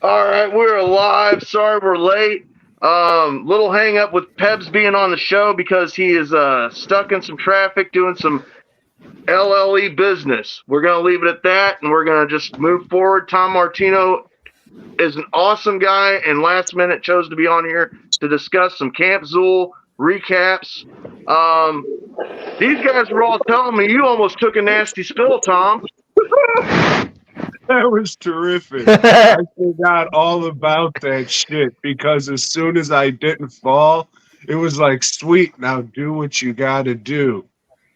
All right, we're live. Sorry we're late. Little hang up with Pebs being on the show because he is stuck in some traffic doing some LLE business. We're going to leave it at that, and we're going to just move forward. Tom Martino is an awesome guy, and last minute chose to be on here to discuss some Camp Zool recaps. These guys were all telling me you almost took a nasty spill, Tom. That was terrific. I forgot all about that shit because as soon as I didn't fall, it was like, sweet, now do what you gotta do.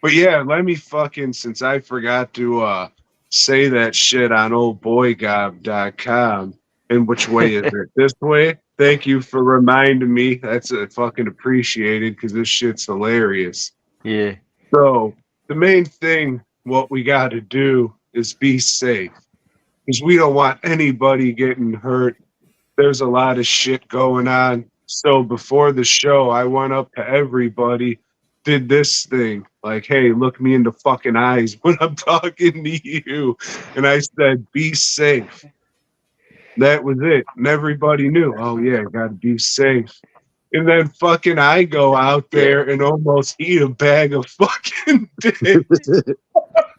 But yeah, let me fucking, since I forgot to say that shit on oldboygob.com. And which way is it? This way? Thank you for reminding me. That's fucking appreciated because this shit's hilarious. Yeah. So the main thing, what we gotta do is be safe. Because we don't want anybody getting hurt. There's a lot of shit going on. So before the show, I went up to everybody, did this thing. Like, hey, look me in the fucking eyes when I'm talking to you. And I said, be safe. That was it. And everybody knew, oh yeah, gotta be safe. And then fucking I go out there and almost eat a bag of fucking dicks.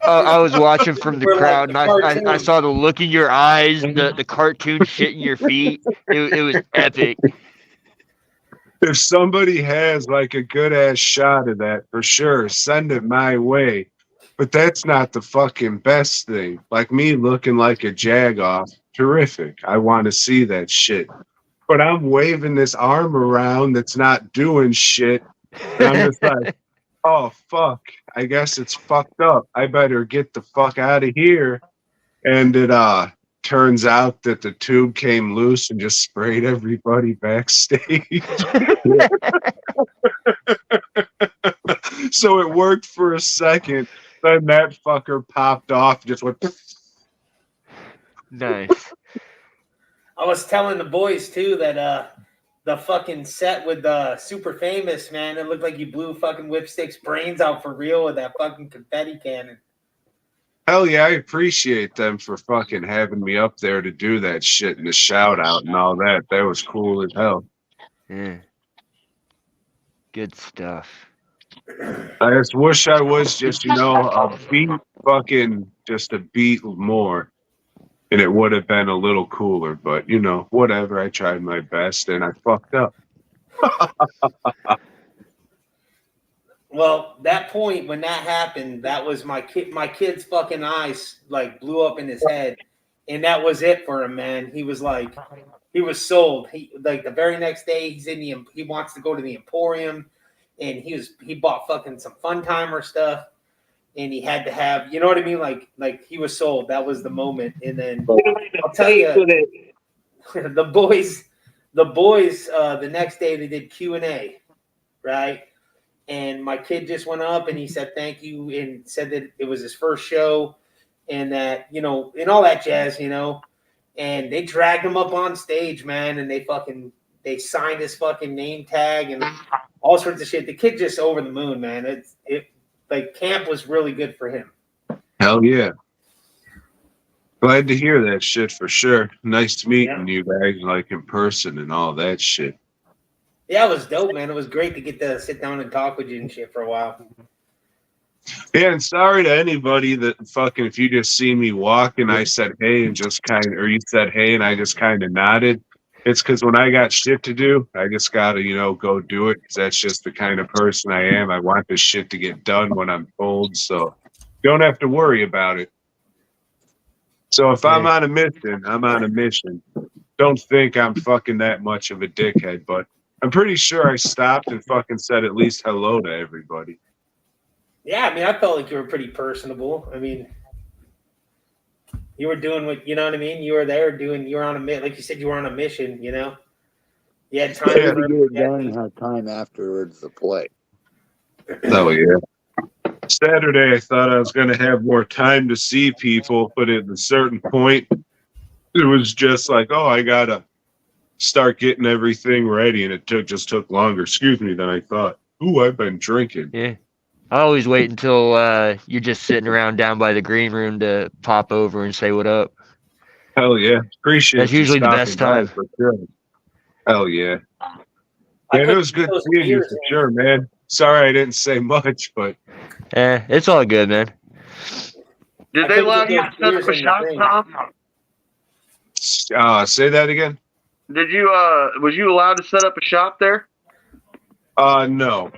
I was watching from the We're crowd, like and I saw the look in your eyes, the cartoon shit in your feet. It was epic. If somebody has like a good ass shot of that, for sure, send it my way. But that's not the fucking best thing. Like me looking like a jagoff, terrific. I want to see that shit. But I'm waving this arm around that's not doing shit. And I'm just like, oh fuck, I guess it's fucked up. I better get the fuck out of here. And it turns out that the tube came loose and just sprayed everybody backstage. So it worked for a second. Then that fucker popped off, just went. Nice. I was telling the boys too that the fucking set with the Super Famous, man, it looked like you blew fucking Whipstick's brains out for real with that fucking confetti cannon. Hell yeah, I appreciate them for fucking having me up there to do that shit and the shout out and all that. That was cool as hell. Yeah. Good stuff. I just wish I was just, a beat fucking just a beat more. And it would have been a little cooler, but whatever. I tried my best and I fucked up. Well, that point when that happened, that was my kid's fucking eyes like blew up in his head. And that was it for him, man. He was like, he was sold. He like the very next day he wants to go to the Emporium, and he bought fucking some Fun Timer stuff, and he had to have, you know what I mean? Like he was sold. That was the moment. And then I'll tell you, the boys, the next day they did Q&A, right? And my kid just went up and he said thank you and said that it was his first show and that, and all that jazz, and they dragged him up on stage, man, and they signed his fucking name tag and all sorts of shit. The kid just over the moon, man. Like camp was really good for him. Hell yeah. Glad to hear that shit for sure. Nice meeting you guys like in person and all that shit. Yeah, it was dope, man. It was great to get to sit down and talk with you and shit for a while. Yeah, and sorry to anybody that fucking, if you just see me walk and I said hey and just or you said hey and I just kind of nodded. It's because when I got shit to do, I just got to, go do it because that's just the kind of person I am. I want this shit to get done when I'm told, so don't have to worry about it. So if I'm on a mission, I'm on a mission. Don't think I'm fucking that much of a dickhead, but I'm pretty sure I stopped and fucking said at least hello to everybody. Yeah, I mean, I felt like you were pretty personable. I mean, you were doing what, you know what I mean? You were there you were on a, like you said, you were on a mission, You had time to get it done and have time afterwards to play. Oh, yeah. Saturday, I thought I was going to have more time to see people, but at a certain point, it was just like, oh, I got to start getting everything ready, and it just took longer, than I thought. Ooh, I've been drinking. Yeah. I always wait until you're just sitting around down by the green room to pop over and say what up. Hell yeah. Appreciate That's you usually the stopping best by time. for sure. Hell yeah. I Man, it couldn't was good get those seeing you beers for in. sure, man. Sorry I didn't say much, but It's all good, man. Did I they couldn't allow get you those to set beers up a in the shop, thing. Tom? say that again? Did you was you allowed to set up a shop there? No.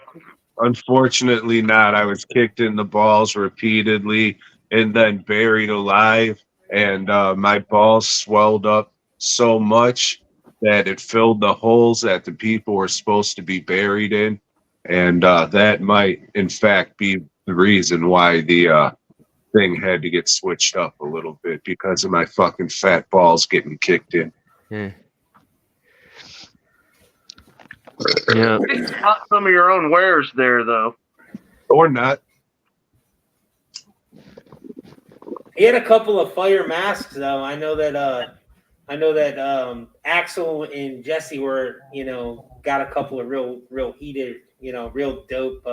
Unfortunately not. I was kicked in the balls repeatedly and then buried alive, and my balls swelled up so much that it filled the holes that the people were supposed to be buried in, and that might in fact be the reason why the thing had to get switched up a little bit, because of my fucking fat balls getting kicked in. Yeah. Yeah. Not some of your own wares there, though. Or not. He had a couple of fire masks though. I know that Axel and Jesse were, got a couple of real heated, real dope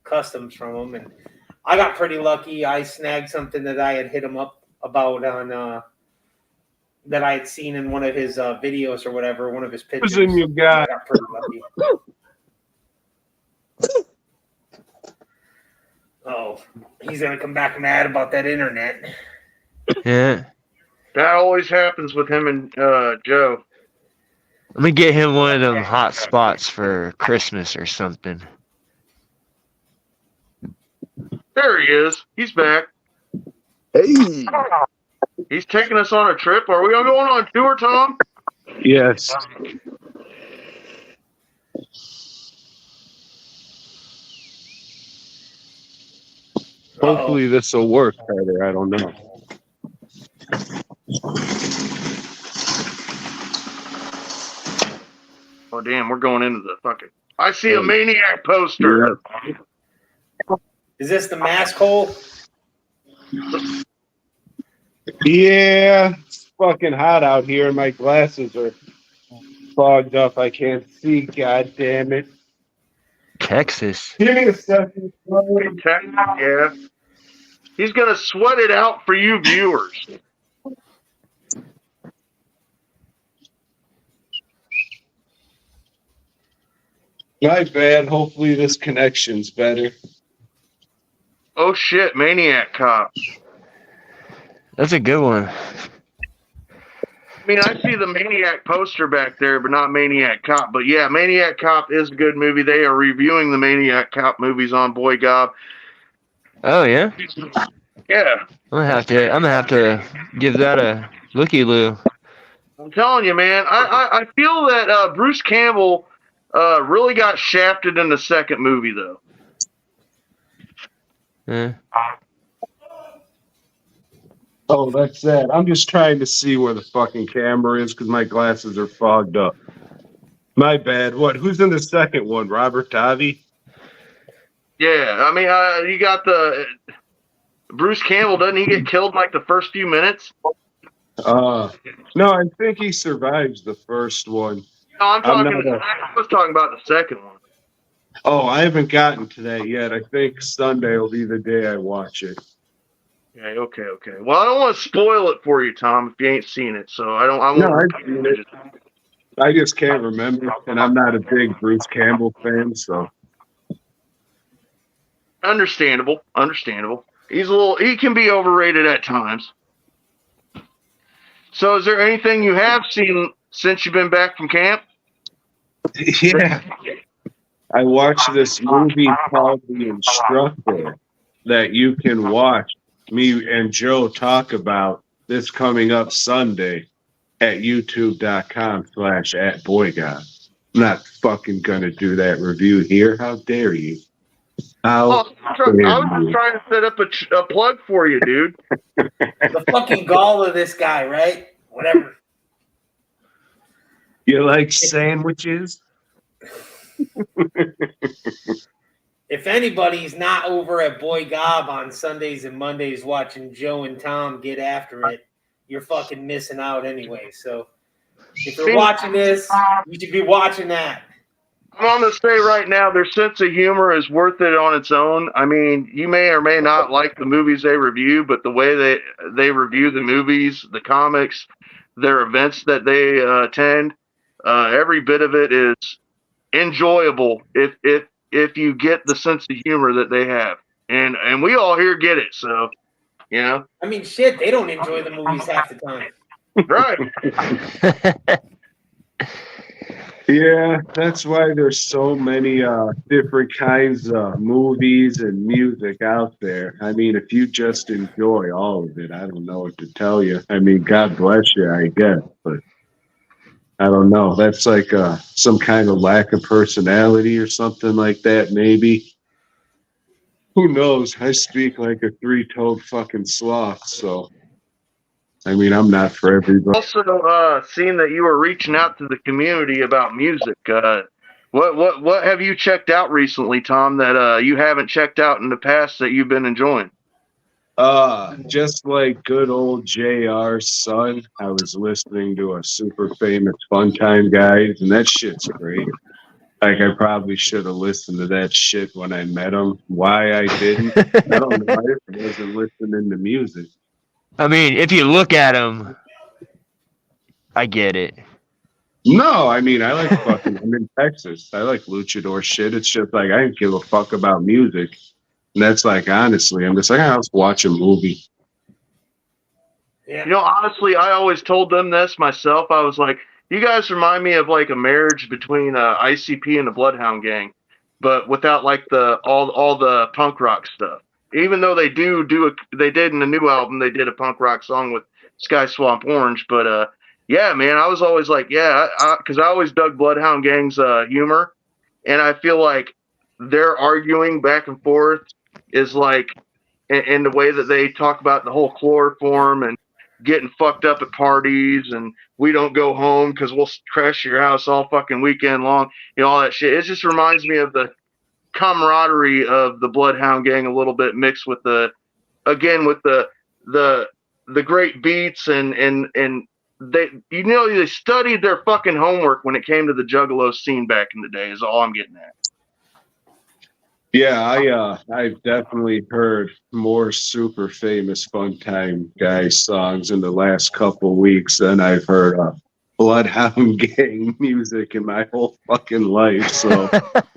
customs from him, and I got pretty lucky. I snagged something that I had hit him up about on that I had seen in one of his videos or whatever, one of his pictures. Who's in your guy? I got pretty lucky. Oh, he's gonna come back mad about that internet. Yeah. That always happens with him and Joe. Let me get him one of them hot spots for Christmas or something. There he is. He's back. Hey, He's taking us on a trip. Are we all going on tour, Tom? Yes. Hopefully this will work better. I don't know. Oh, damn. We're going into the fucking... I see a Maniac poster. Is this the mask hole? Yeah, it's fucking hot out here. My glasses are fogged up. I can't see. God damn it. Texas. Give me a second. Yeah. He's going to sweat it out for you viewers. My bad. Hopefully this connection's better. Oh, shit. Maniac Cop. That's a good one. I mean, I see the Maniac poster back there, but not Maniac Cop. But yeah, Maniac Cop is a good movie. They are reviewing the Maniac Cop movies on Boy Gob. Oh yeah. Yeah, I'm gonna have to give that a looky loo. I'm telling you, man. I feel that Bruce Campbell really got shafted in the second movie, though. Yeah. Oh, that's sad. I'm just trying to see where the fucking camera is because my glasses are fogged up. My bad. What? Who's in the second one? Robert Davi? Yeah, I mean, you got the Bruce Campbell. Doesn't he get killed in like the first few minutes? No, I think he survives the first one. No, I was talking about the second one. Oh, I haven't gotten to that yet. I think Sunday will be the day I watch it. Okay. Well, I don't want to spoil it for you, Tom, if you ain't seen it. So I won't. No, I've seen it. I just can't remember, and I'm not a big Bruce Campbell fan, so. Understandable. He can be overrated at times. So is there anything you have seen since you've been back from camp? Yeah. I watched this movie called The Instructor that you can watch me and Joe talk about this coming up Sunday at youtube.com/@boygob. I'm not fucking gonna do that review here. How dare you? I was just trying to set up a plug for you, dude. The fucking gall of this guy, right? Whatever. You like sandwiches? If anybody's not over at Boy Gob on Sundays and Mondays watching Joe and Tom get after it, you're fucking missing out anyway. So if you're watching this, you should be watching that. I'm going to say right now, their sense of humor is worth it on its own. I mean, you may or may not like the movies they review, but the way they review the movies, the comics, their events that they attend, every bit of it is enjoyable if you get the sense of humor that they have, and we all here get it. So, you know, I mean, shit, they don't enjoy the movies half the time. right? Yeah, that's why there's so many different kinds of movies and music out there. I mean, if you just enjoy all of it, I don't know what to tell you. I mean, God bless you, I guess, but I don't know. That's like some kind of lack of personality or something like that, maybe. Who knows? I speak like a three-toed fucking sloth, so I mean, I'm not for everybody. Also, seeing that you were reaching out to the community about music, what have you checked out recently, Tom, that you haven't checked out in the past that you've been enjoying? Just like good old JR's son, I was listening to a super famous Fun Time Guys, and that shit's great. Like, I probably should have listened to that shit when I met him. Why I didn't, I don't know. I just wasn't listening to music. I mean, if you look at him, I get it. No, I mean, I like fucking, I'm in Texas. I like luchador shit. It's just like, I don't give a fuck about music. And that's like, honestly, I'm just like, I'll just watch a movie. Yeah. You know, honestly, I always told them this myself. I was like, you guys remind me of like a marriage between ICP and the Bloodhound Gang, but without like all the punk rock stuff. Even though they they did in the new album, they did a punk rock song with Sky Swamp Orange. But yeah, man, I was always like, yeah, because I always dug Bloodhound Gang's humor, and I feel like their arguing back and forth is like in the way that they talk about the whole chloroform and getting fucked up at parties, and we don't go home because we'll crash your house all fucking weekend long, you know, all that shit. It just reminds me of the camaraderie of the Bloodhound Gang a little bit, mixed with the great beats and they, you know, they studied their fucking homework when it came to the Juggalo scene back in the day, is all I'm getting at. Yeah, I've definitely heard more super famous Fun Time Guys songs in the last couple weeks than I've heard Bloodhound Gang music in my whole fucking life. So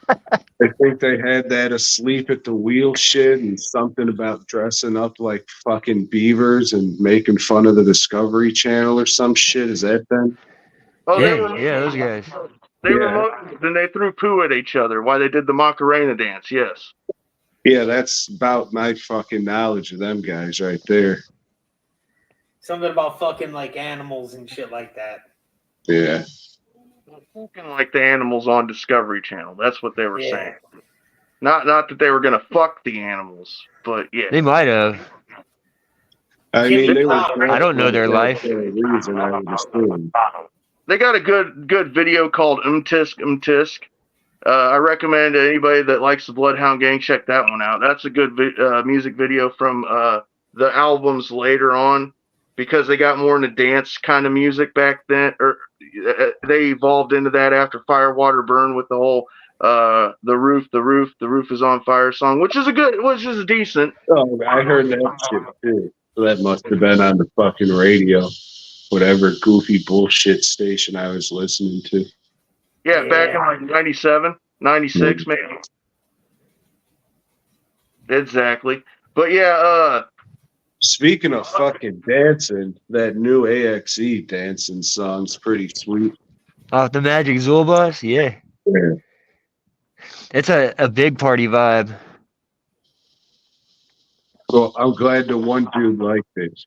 I think they had that asleep at the wheel shit and something about dressing up like fucking beavers and making fun of the Discovery Channel or some shit. Is that them? Oh, Yeah, those guys. They removed and they threw poo at each other while they did the Macarena dance. Yes. Yeah, that's about my fucking knowledge of them guys right there. Something about fucking like animals and shit like that. Yeah. Fucking like the animals on Discovery Channel. That's what they were saying. Not that they were gonna fuck the animals, but yeah. They might have. I mean, they were. I don't know their life. Reason, I would assume. They got a good video called Tisk Tisk. I recommend anybody that likes the Bloodhound Gang check that one out. That's a good music video from the albums later on, because they got more into dance kind of music back then, or they evolved into that after Fire Water Burn with the whole the roof is on fire song, which is decent. Oh, I heard that shit too. So that must have been on the fucking radio. Whatever goofy bullshit station I was listening to. Yeah, back in like 97, 96 maybe. Exactly. But yeah, speaking of fucking dancing, that new AXE dancing song's pretty sweet. Off the Magic Zool Bus? Yeah. It's a big party vibe. Well, I'm glad the one dude liked it.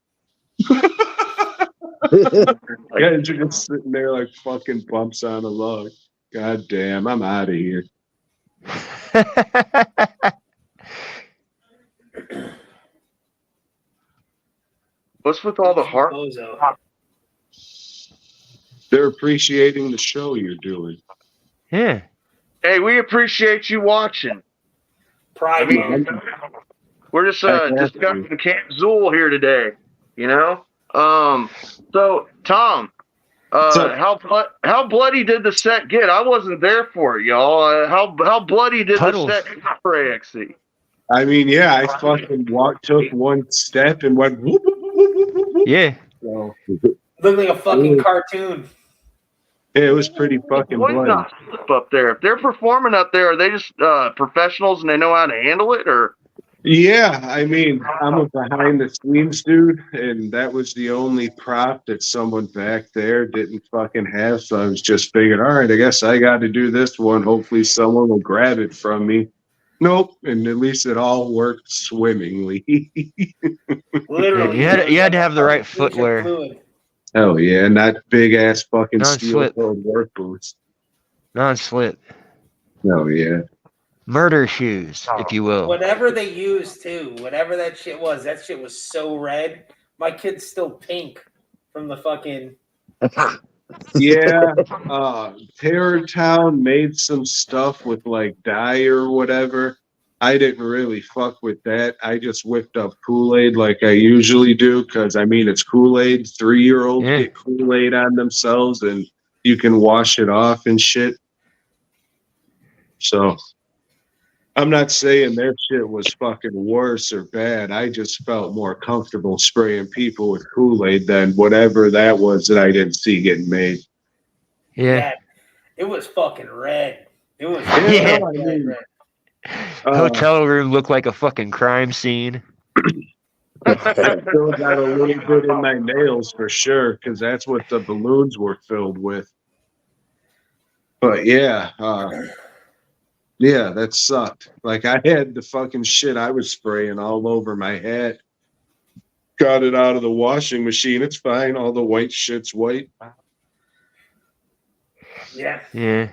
Guys are just sitting there like fucking bumps on a log. God damn, I'm out of here. what's with all the heart? They're appreciating the show you're doing. Yeah. Hey, we appreciate you watching. Private. We're just discussing Camp Zool here today, you know? So, Tom, So- How bloody did the set get? I wasn't there for it, y'all. How bloody did Puddles. the set get for AXE? I mean, yeah, I fucking took one step and went. Whoop, whoop, whoop, whoop, whoop, whoop. Yeah. So, Looked like a fucking cartoon. it was pretty fucking Boys bloody. not slip up there. If they're performing up there, are they just professionals and they know how to handle it, or? Yeah, I mean, I'm a behind the scenes dude, and that was the only prop that someone back there didn't fucking have. So I was just figuring, all right, I guess I got to do this one. Hopefully, someone will grab it from me. Nope, and at least it all worked swimmingly. Literally. You had to have the right footwear. Fluid. Hell yeah, not big ass fucking Non-slip. steel-toed work boots. Non-slip. Hell yeah. Murder shoes, if you will. Whatever they used too, whatever that shit was so red. My kid's still pink from the fucking. Yeah, Terror Town made some stuff with like dye or whatever. I didn't really fuck with that. I just whipped up Kool-Aid like I usually do because, I mean, it's Kool-Aid. 3-year-olds Yeah. get Kool-Aid on themselves and you can wash it off and shit. So I'm not saying their shit was fucking worse or bad. I just felt more comfortable spraying people with Kool-Aid than whatever that was that I didn't see getting made. Yeah. It was fucking red. It was Yeah. I mean, red. Hotel room looked like a fucking crime scene. I still got a little bit in my nails for sure because that's what the balloons were filled with. But yeah, that sucked. Like I had the fucking shit I was spraying all over my hat. Got it out of the washing machine. It's fine. All the white shit's white. Yeah. Yeah.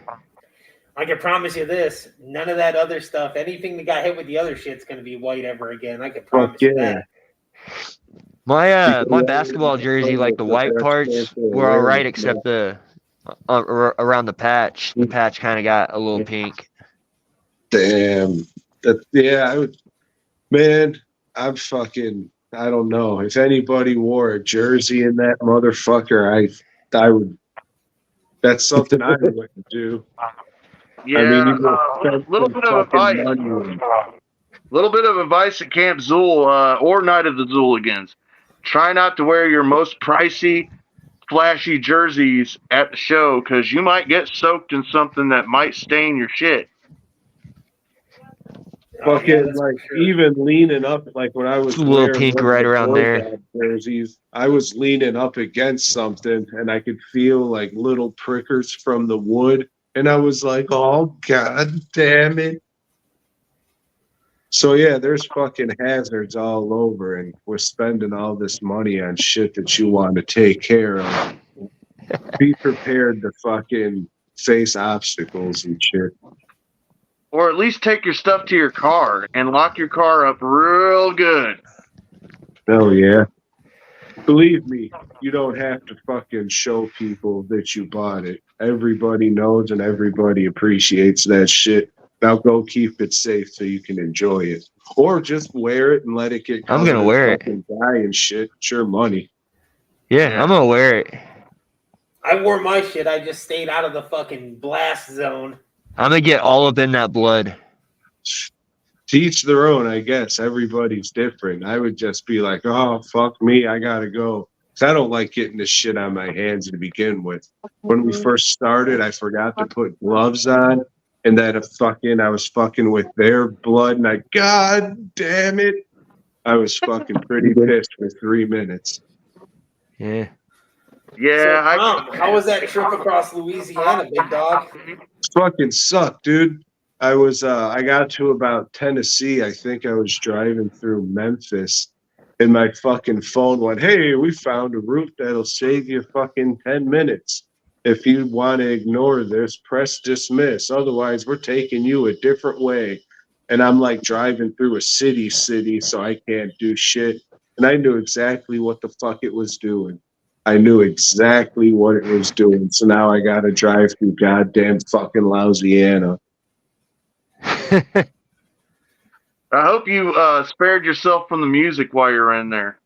I can promise you this: none of that other stuff, anything that got hit with the other shit's gonna be white ever again. I can promise you yeah. that. My basketball jersey, like the white parts, were all right except the around the patch. The patch kind of got a little pink. Damn. Man, I'm fucking. I don't know. If anybody wore a jersey in that motherfucker, I would. That's something I wouldn't do. Yeah, I mean, you little bit of advice. Little bit of advice at Camp Zool or Night of the Zooligans. Try not to wear your most pricey, flashy jerseys at the show because you might get soaked in something that might stain your shit. Fucking like even leaning up, like when I was A little wearing pink one of right the around there. Hordecast jerseys, I was leaning up against something and I could feel like little prickers from the wood, and I was like, "Oh god damn it!" So yeah, there's fucking hazards all over, and we're spending all this money on shit that you want to take care of. Be prepared to fucking face obstacles and shit. Or at least take your stuff to your car and lock your car up real good. Oh yeah. Believe me, you don't have to fucking show people that you bought it. Everybody knows and everybody appreciates that shit. Now go keep it safe so you can enjoy it. Or just wear it and let it get I'm gonna wear it. fucking dye and shit. It's your money. Yeah, I'm gonna wear it. I wore my shit. I just stayed out of the fucking blast zone. I'm gonna get all up in that blood. To each their own, I guess. Everybody's different. I would just be like, oh, fuck me, I gotta go. 'Cause I don't like getting this shit on my hands to begin with. When we first started, I forgot to put gloves on, and then I was fucking with their blood, and God damn it, I was fucking pretty pissed for 3 minutes. Yeah. Yeah, How was that trip across Louisiana, big dog? Fucking sucked, dude. I got to about Tennessee. I think I was driving through Memphis, and my fucking phone went, hey, we found a route that'll save you fucking 10 minutes. If you want to ignore this, press dismiss. Otherwise, we're taking you a different way. And I'm like driving through a city, so I can't do shit. And I knew exactly what the fuck it was doing. I knew exactly what it was doing. So now I got to drive through goddamn fucking Louisiana. I hope you spared yourself from the music while you're in there.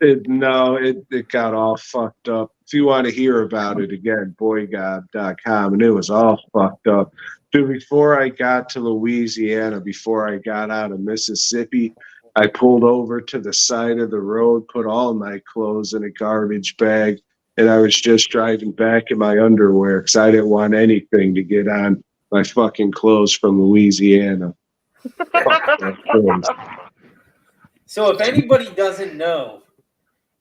It got all fucked up. If you want to hear about it again, boygob.com, and it was all fucked up. Dude, before I got to Louisiana, before I got out of Mississippi, I pulled over to the side of the road, put all my clothes in a garbage bag, and I was just driving back in my underwear because I didn't want anything to get on my fucking clothes from Louisiana. So if anybody doesn't know,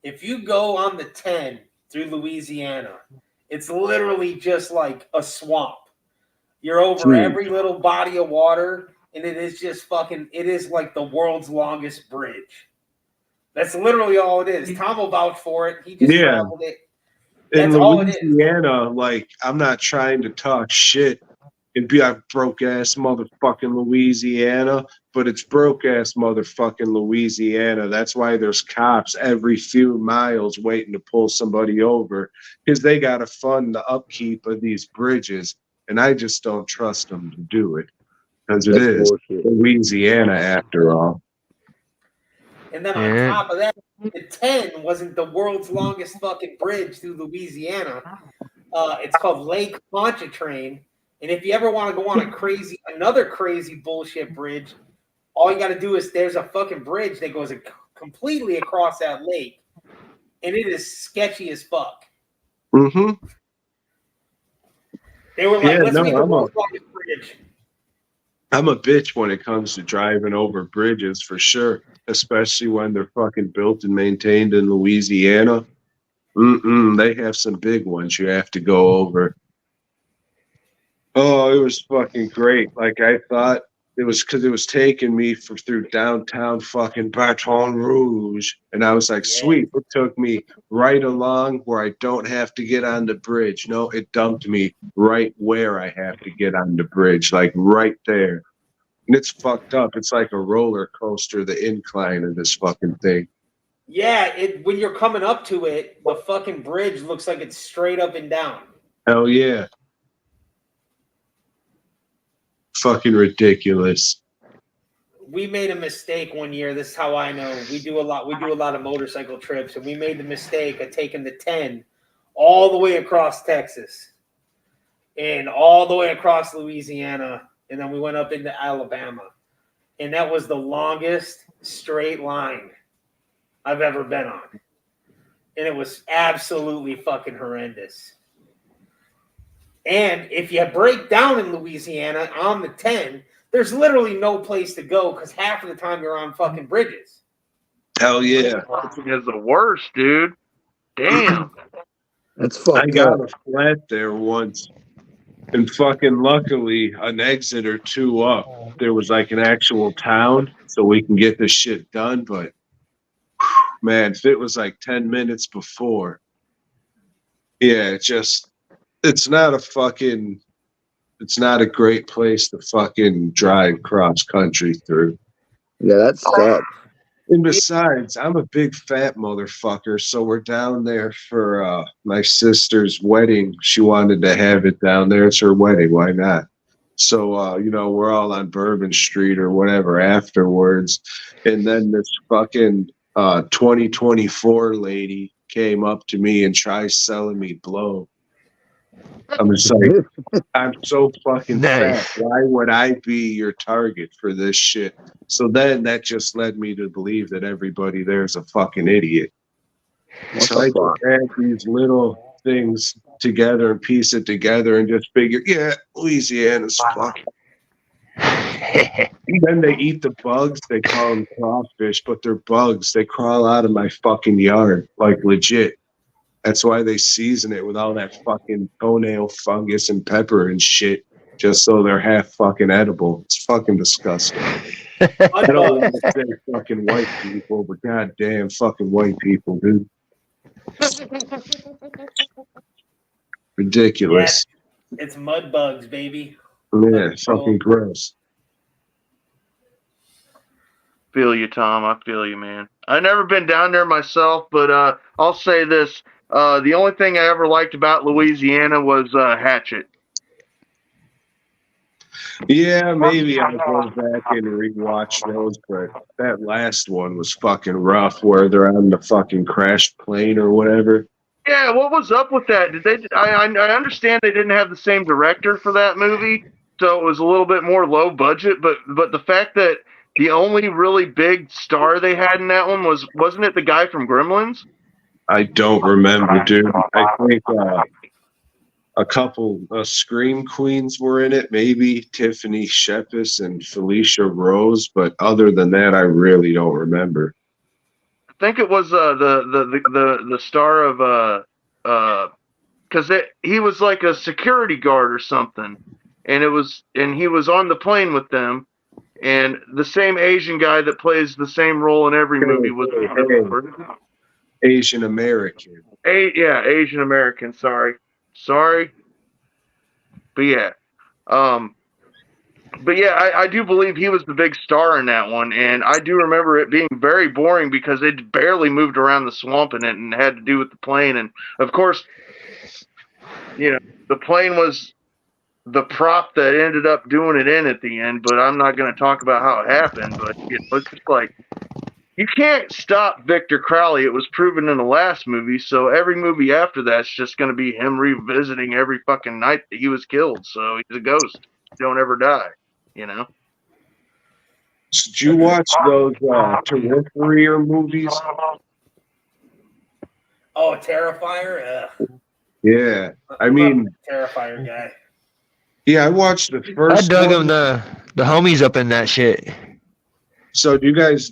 if you go on the 10 through Louisiana, it's literally just like a swamp. You're over every little body of water, and it is just fucking, it is like the world's longest bridge. That's literally all it is. Tom will vouch for it. He just traveled it. That's in all it is. Louisiana, like, I'm not trying to talk shit and be a broke ass motherfucking Louisiana, but it's broke ass motherfucking Louisiana. That's why there's cops every few miles waiting to pull somebody over because they got to fund the upkeep of these bridges. And I just don't trust them to do it because it is Louisiana after all. And then on top of that, the 10 wasn't the world's longest fucking bridge through Louisiana. It's called Lake Pontchartrain. And if you ever want to go on another crazy bullshit bridge, all you got to do is there's a fucking bridge that goes completely across that lake. And it is sketchy as fuck. Mm-hmm. They were like, let's make the world's longest bridge. I'm a bitch when it comes to driving over bridges for sure, especially when they're fucking built and maintained in Louisiana. They have some big ones you have to go over. Oh, it was fucking great. Like I thought it was because it was taking me through downtown fucking Baton Rouge. And I was like, sweet. It took me right along where I don't have to get on the bridge. No, it dumped me right where I have to get on the bridge, like right there. And it's fucked up. It's like a roller coaster, the incline of this fucking thing. Yeah, when you're coming up to it, the fucking bridge looks like it's straight up and down. Hell yeah. Fucking ridiculous. We made a mistake one year. This is how I know. We do a lot of motorcycle trips, and we made the mistake of taking the 10 all the way across Texas and all the way across Louisiana, and then we went up into Alabama. And that was the longest straight line I've ever been on. And it was absolutely fucking horrendous. And if you break down in Louisiana on the 10, there's literally no place to go because half of the time you're on fucking bridges. Hell yeah. It's the worst, dude. Damn. That's fucked up. I got a flat there once. And fucking luckily, an exit or two up, there was like an actual town so we can get this shit done. But, man, if it was like 10 minutes before, yeah, it's not a great place to fucking drive cross country through. Yeah, that sucks. And besides, I'm a big fat motherfucker, so we're down there for my sister's wedding. She wanted to have it down there. It's her wedding. Why not? So, we're all on Bourbon Street or whatever afterwards. And then this fucking 2024 lady came up to me and tried selling me blow. I'm just like, I'm so fucking fat. Why would I be your target for this shit? So then that just led me to believe that everybody there's a fucking idiot. So I just add these little things together and piece it together and just figure, yeah, Louisiana's fucking. Then they eat the bugs. They call them crawfish, but they're bugs. They crawl out of my fucking yard, like legit. That's why they season it with all that fucking toenail fungus and pepper and shit, just so they're half fucking edible. It's fucking disgusting. I don't want to say fucking white people, but goddamn fucking white people, dude. Ridiculous. Yeah, it's mud bugs, baby. Yeah, fucking gross. Feel you, Tom. I feel you, man. I've never been down there myself, but I'll say this. The only thing I ever liked about Louisiana was Hatchet. Yeah, maybe I'll go back and rewatch those, but that last one was fucking rough where they're on the fucking crashed plane or whatever. Yeah, what was up with that? Did they? I understand they didn't have the same director for that movie, so it was a little bit more low budget. But the fact that the only really big star they had in that one wasn't it the guy from Gremlins? I don't remember, dude. I think a couple Scream Queens were in it, maybe Tiffany Shepis and Felicia Rose, but other than that, I really don't remember. I think it was the star of because he was like a security guard or something, and he was on the plane with them, and the same Asian guy that plays the same role in every movie was Asian American. Asian American. Sorry, but yeah, I do believe he was the big star in that one, and I do remember it being very boring because they barely moved around the swamp in it and had to do with the plane, and of course, the plane was the prop that ended up doing it in at the end. But I'm not going to talk about how it happened. But it's just like you can't stop Victor Crowley. It was proven in the last movie, so every movie after that's just going to be him revisiting every fucking night that he was killed. So he's a ghost. Don't ever die. Did you watch those Terrifier movies? Oh, Terrifier? Yeah. I mean, Terrifier guy. Yeah, I watched the first I dug one. them, the homies up in that shit. So do you guys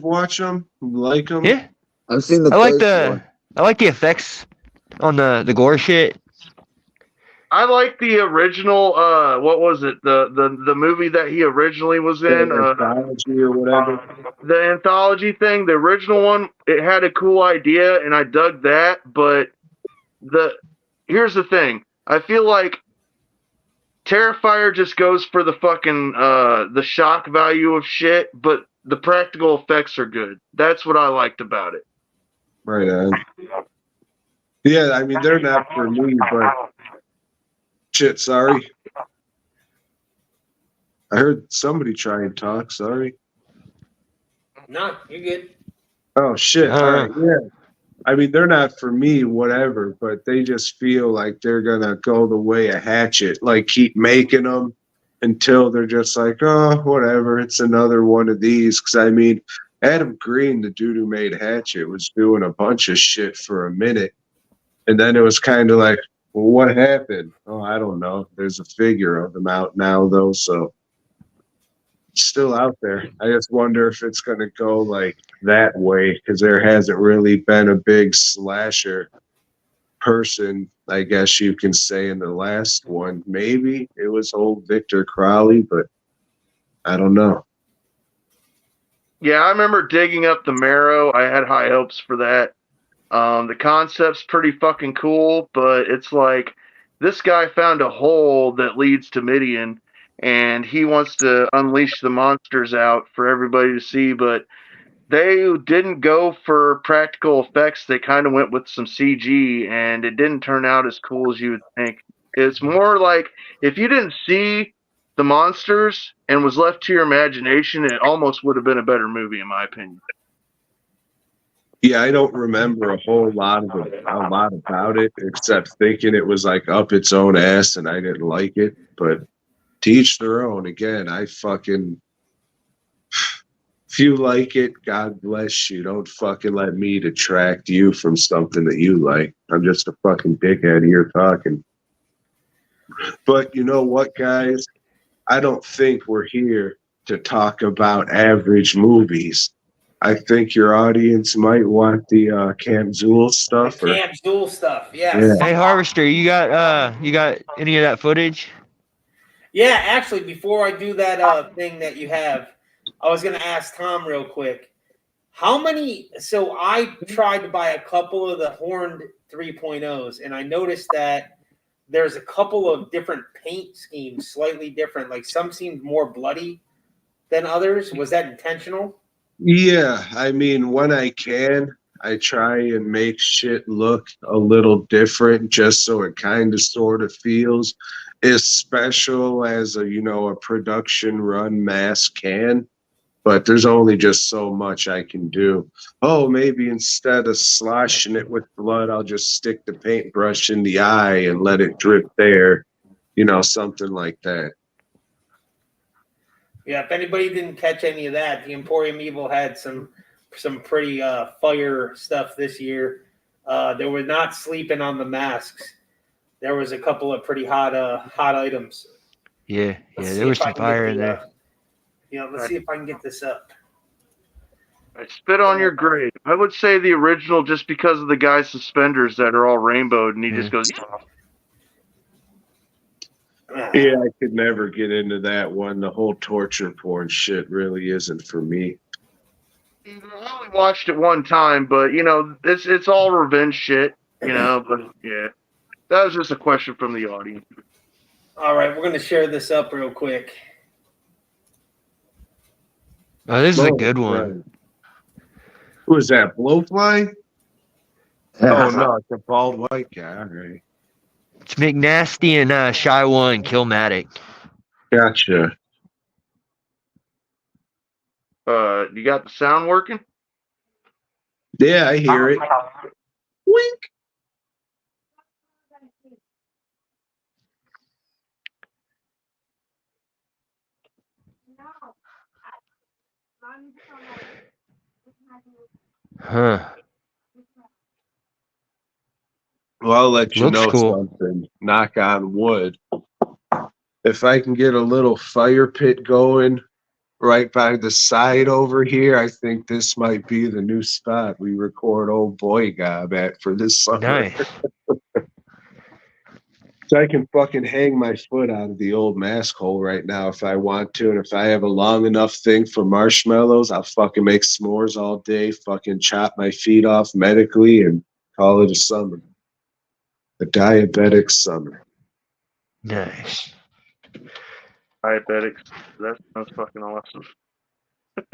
watch them? Like them? Yeah. I've seen the I like first one. I like the effects on the gore shit. I like the original. What was it? The movie that he originally was in. Anthology or whatever. The anthology thing. The original one. It had a cool idea, and I dug that. But here's the thing. I feel like Terrifier just goes for the fucking the shock value of shit, but the practical effects are good. That's what I liked about it. Right on. Yeah, I mean they're not for me, but shit, sorry. I heard somebody try and talk, sorry. No, you're good. Oh shit. All right, yeah. I mean, they're not for me, whatever, but they just feel like they're going to go the way of Hatchet, like keep making them until they're just like, oh, whatever, it's another one of these. Because, I mean, Adam Green, the dude who made Hatchet, was doing a bunch of shit for a minute. And then it was kind of like, well, what happened? Oh, I don't know. There's a figure of him out now, though, so it's still out there. I just wonder if it's going to go like that way because there hasn't really been a big slasher person, I guess you can say, in the last one. Maybe it was old Victor Crowley, but I don't know. Yeah, I remember digging up the Marrow. I had high hopes for that. The concept's pretty fucking cool, but it's like this guy found a hole that leads to Midian, and he wants to unleash the monsters out for everybody to see, but they didn't go for practical effects. They kind of went with some CG, and it didn't turn out as cool as you would think. It's more like if you didn't see the monsters and was left to your imagination, it almost would have been a better movie, in my opinion. Yeah, I don't remember a lot about it, except thinking it was like up its own ass, and I didn't like it. But to each their own. Again, if you like it, God bless you. Don't fucking let me detract you from something that you like. I'm just a fucking dickhead here talking. But you know what, guys? I don't think we're here to talk about average movies. I think your audience might want the Camp Zool stuff. Camp Zool stuff, yes. Hey, Harvester, you got any of that footage? Yeah, actually, before I do that thing that you have, I was going to ask Tom real quick. How many? So I tried to buy a couple of the Horned 3.0s, and I noticed that there's a couple of different paint schemes, slightly different. Like some seemed more bloody than others. Was that intentional? Yeah, I mean, when I can, I try and make shit look a little different just so it kind of sort of feels as special as a production run mask can, but there's only just so much I can do. Oh, maybe instead of sloshing it with blood, I'll just stick the paintbrush in the eye and let it drip there. Something like that. Yeah, if anybody didn't catch any of that, the Emporium Evil had some pretty fire stuff this year. They were not sleeping on the masks. There was a couple of pretty hot items. Yeah, there was some fire in there. Let's see if I can get this up. I spit on your grave. I would say the original just because of the guy's suspenders that are all rainbowed, and he just goes, Yeah, I could never get into that one. The whole torture porn shit really isn't for me. I only watched it one time, but, it's all revenge shit, but, yeah. That was just a question from the audience. All right, we're going to share this up real quick. Oh, this is a good one. Who is that, Blowfly? Oh, no, it's a bald white guy. All right. It's McNasty and Shy One, Killmatic. Gotcha. You got the sound working? Yeah, I hear it. Wink. Huh. Well, I'll let you Looks know cool. something. Knock on wood. If I can get a little fire pit going right by the side over here, I think this might be the new spot we record Old Boy Gob at for this summer. Nice. So I can fucking hang my foot out of the old mask hole right now if I want to. And if I have a long enough thing for marshmallows, I'll fucking make s'mores all day, fucking chop my feet off medically and call it a summer. A diabetic summer. Nice. Diabetics. That's fucking awesome.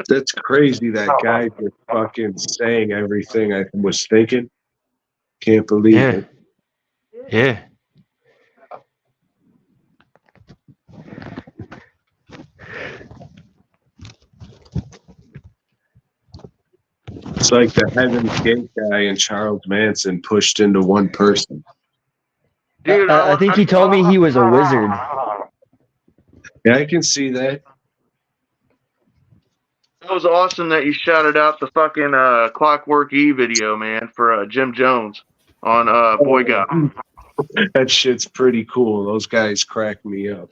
That's crazy that guy just fucking saying everything I was thinking. Can't believe it. Yeah. It's like the Heaven's Gate guy and Charles Manson pushed into one person. Dude, I think he told me he was a wizard. Yeah, I can see that. It was awesome that you shouted out the fucking Clockwork E video, man, for Jim Jones on Boy Gob. That shit's pretty cool. Those guys crack me up.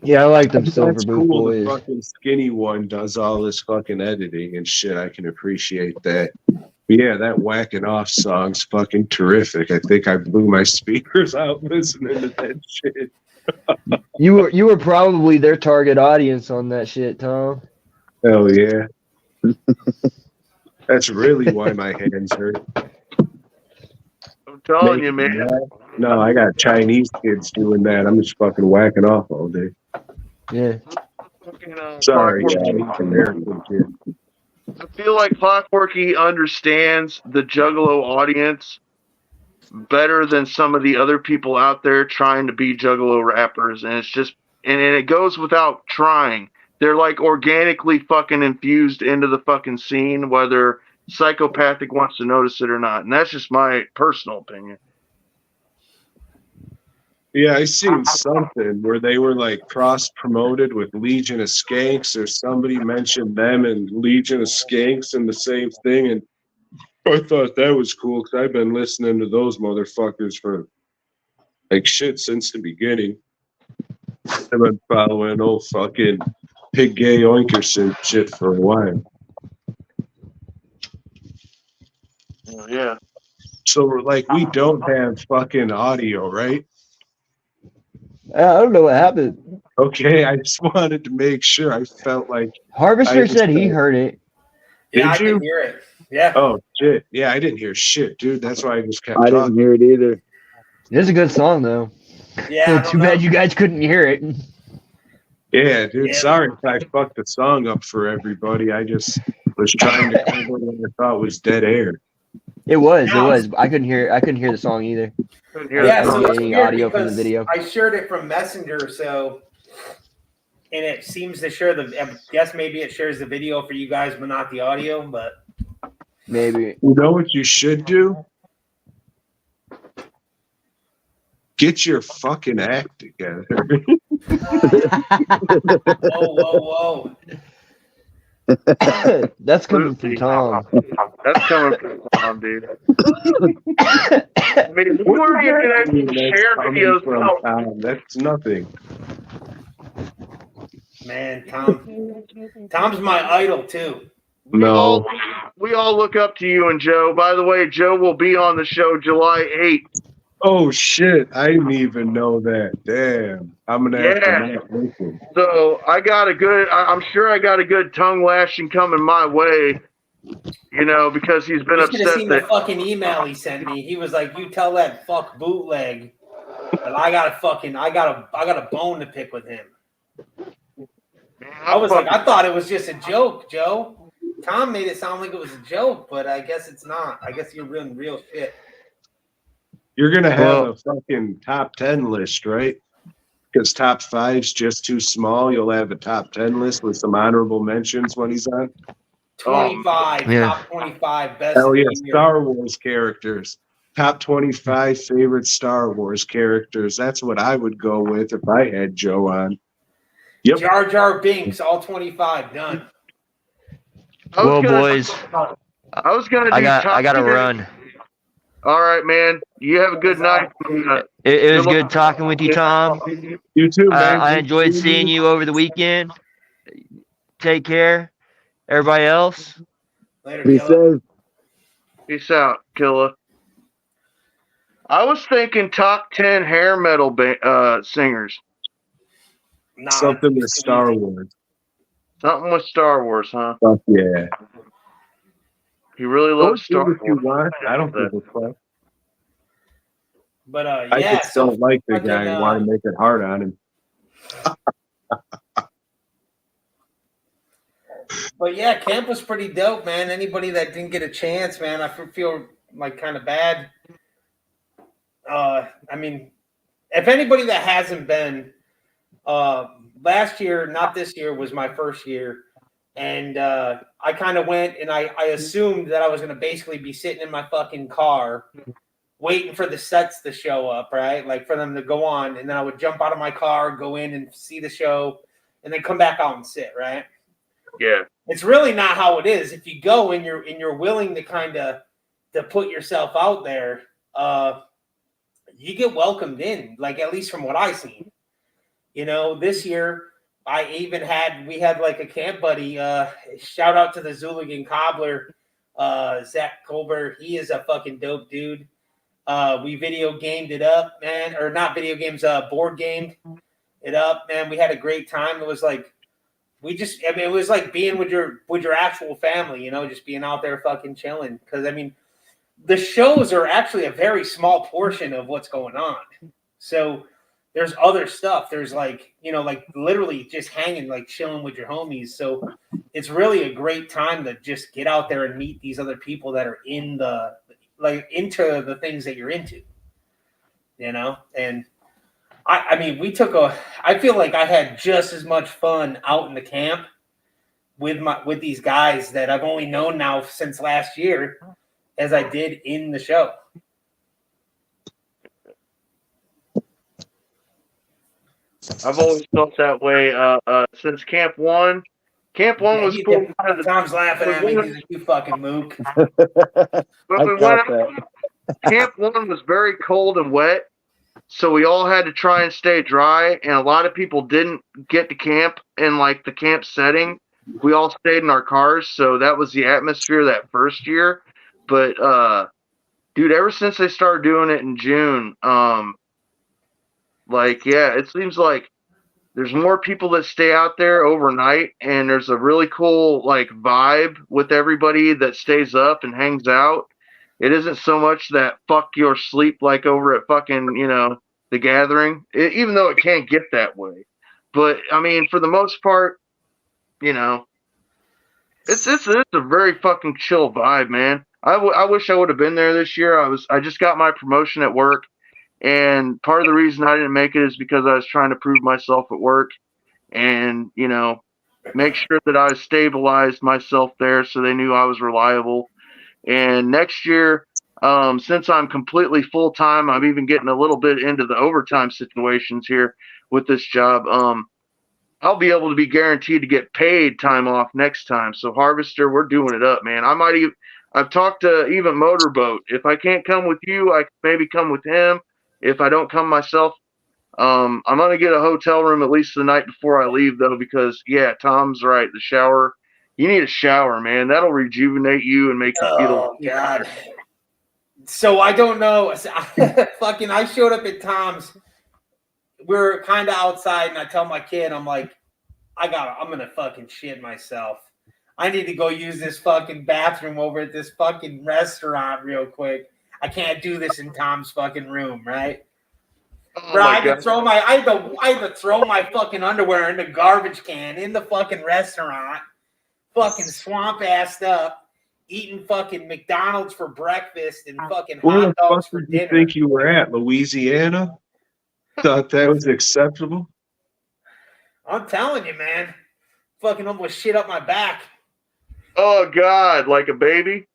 Yeah, I like them Silver That's Boot cool. Boys. The fucking skinny one does all this fucking editing and shit. I can appreciate that. But yeah, that whacking off song's fucking terrific. I think I blew my speakers out listening to that shit. You were probably their target audience on that shit, Tom. Hell yeah. That's really why my hands hurt. I'm telling you, man. No, I got Chinese kids doing that. I'm just fucking whacking off all day. Yeah. Fucking, Sorry, Clockwork- Chinese American kid. I feel like Clockwork E understands the Juggalo audience better than some of the other people out there trying to be Juggalo rappers, and it's just, and it goes without trying. They're like organically fucking infused into the fucking scene, whether Psychopathic wants to notice it or not, and that's just my personal opinion. Yeah, I seen something where they were like cross-promoted with Legion of Skanks, or somebody mentioned them and Legion of Skanks and the same thing, and I thought that was cool because I've been listening to those motherfuckers for like shit since the beginning. I've been following old fucking Pig Gay Oinkerson shit for a while. Yeah. So we're like, we don't have fucking audio, right? I don't know what happened. Okay, I just wanted to make sure. I felt like Harvester said he heard it. Yeah, Did I you? can hear it. Yeah. Oh shit! Yeah, I didn't hear shit, dude. That's why I just kept I talking. didn't hear it either. It's a good song though. Yeah. Too bad you guys couldn't hear it. Yeah, dude. Yeah. Sorry if I fucked the song up for everybody. I just was trying to cover what I thought was dead air. It was. I couldn't hear the song either. Couldn't hear Yeah, that. so it's Any weird audio from the because video? I shared it from Messenger, so and it seems to share the. I guess maybe it shares the video for you guys, but not the audio. But Maybe. You know what you should do? Get your fucking act together. whoa! That's coming from Tom. That's coming from Tom, dude. I mean, we weren't even able to share videos. From Tom. That's nothing. Man, Tom's my idol too. No. We all look up to you and Joe. By the way, Joe will be on the show July 8th. Oh shit! I didn't even know that. Damn, I'm gonna have to not listen. So I'm sure I got a good tongue lashing coming my way. You know, because he's been You should have upset seen the fucking email he sent me. He was like, "You tell that fuck bootleg that I got a bone to pick with him." I was like, I thought it was just a joke, Joe. Tom made it sound like it was a joke, but I guess it's not. I guess you're doing real shit. You're gonna have a fucking top 10 list, right? Because top 5's just too small. You'll have a top 10 list with some honorable mentions when he's on. 25, Yeah. top 25 best. Hell yeah, of the year. Star Wars characters. Top 25 favorite Star Wars characters. That's what I would go with if I had Joe on. Yep. Jar Jar Binks, all 25 done. Well, boys, I was gonna do I got to 10. run. All right, man. You have a good night. It was good talking with you, Tom. You too, man. I enjoyed seeing you over the weekend. Take care. Everybody else. Later, Be Killa. safe. Peace out, KillA. I was thinking top 10 hair metal singers. Nah, Something with Star Wars. Something with Star Wars, huh? Fuck yeah. You really love Star If you Wars. want, I don't give a fuck. But I yeah, just don't like the fucking, guy and want to make it hard on him. But yeah, camp was pretty dope, man. Anybody that didn't get a chance, man, I feel like kind of bad. I mean, if anybody that hasn't been, last year, not this year, was my first year. And I kind of went and I assumed that I was going to basically be sitting in my fucking car waiting for the sets to show up, right? Like for them to go on. And then I would jump out of my car, go in and see the show, and then come back out and sit, right? Yeah. It's really not how it is. If you go and you're willing to kind of to put yourself out there, you get welcomed in, like at least from what I seen. You know, this year we had like a camp buddy. Shout out to the Zooligan Cobbler, Zach Colbert. He is a fucking dope dude. We video gamed it up, man, or not video games, board gamed it up, man. We had a great time. It was like it was like being with your actual family, you know, just being out there fucking chilling. Because I mean, the shows are actually a very small portion of what's going on. So there's other stuff. There's like, you know, like literally just hanging, like chilling with your homies. So it's really a great time to just get out there and meet these other people that are into the things that you're into, you know? And I mean, I feel like I had just as much fun out in the camp with these guys that I've only known now since last year as I did in the show. I've always felt that way since Camp 1. Camp 1 was cool. Tom's laughing at me because you fucking mook. Camp 1 was very cold and wet, so we all had to try and stay dry, and a lot of people didn't get to camp in like the camp setting. We all stayed in our cars, so that was the atmosphere that first year. But dude, ever since they started doing it in June, it seems like there's more people that stay out there overnight, and there's a really cool like vibe with everybody that stays up and hangs out. It isn't so much that fuck your sleep like over at fucking, you know, the gathering, even though it can't get that way. But I mean, for the most part, you know, it's a very fucking chill vibe, man. I wish I would have been there this year. I just got my promotion at work, And part of the reason I didn't make it is because I was trying to prove myself at work and, you know, make sure that I stabilized myself there so they knew I was reliable. And next year, since I'm completely full time, I'm even getting a little bit into the overtime situations here with this job. I'll be able to be guaranteed to get paid time off next time. So Harvester, we're doing it up, man. I've talked to even Motorboat. If I can't come with you, I can maybe come with him. If I don't come myself, I'm gonna get a hotel room at least the night before I leave, though, because yeah, Tom's right. The shower, you need a shower, man. That'll rejuvenate you and make you feel. Oh God. So I don't know. Fucking, I showed up at Tom's. We're kind of outside, and I tell my kid, I'm like, I'm gonna fucking shit myself. I need to go use this fucking bathroom over at this fucking restaurant real quick. I can't do this in Tom's fucking room, right? Oh Bro, my I had God. to throw my fucking underwear in the garbage can in the fucking restaurant, fucking swamp assed up, eating fucking McDonald's for breakfast and fucking Where hot the dogs fuck for did you dinner. think you were at? Louisiana? Thought that was acceptable? I'm telling you, man, fucking almost shit up my back. Oh God, like a baby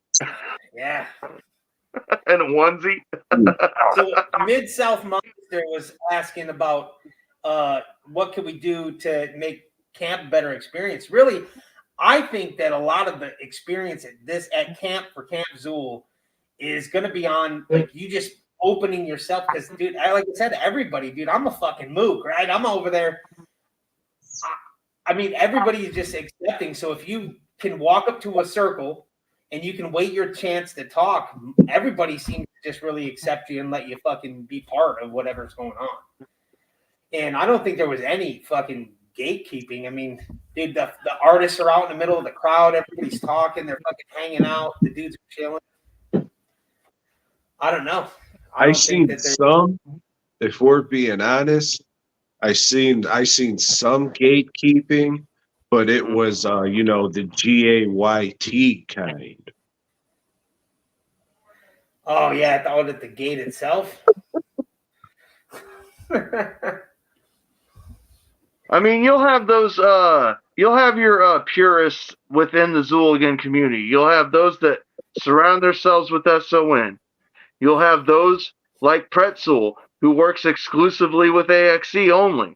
Yeah. and a onesie. So Mid-South Monster was asking about what can we do to make camp a better experience. Really, I think that a lot of the experience at camp for Camp Zool is going to be on like you just opening yourself because, dude, like I said, everybody, dude, I'm a fucking mook, right? I'm over there. I mean, everybody is just accepting. So if you can walk up to a circle and you can wait your chance to talk, everybody seems to just really accept you and let you fucking be part of whatever's going on. And I don't think there was any fucking gatekeeping. I mean, dude, the artists are out in the middle of the crowd. Everybody's talking. They're fucking hanging out. The dudes are chilling. I don't know. I seen some, if we're being honest, I seen some gatekeeping, but it was the GAYT kind. Oh yeah, at the gate itself. I mean, you'll have those. You'll have your purists within the Zooligan community. You'll have those that surround themselves with SON. You'll have those like Pretzel, who works exclusively with AXE only.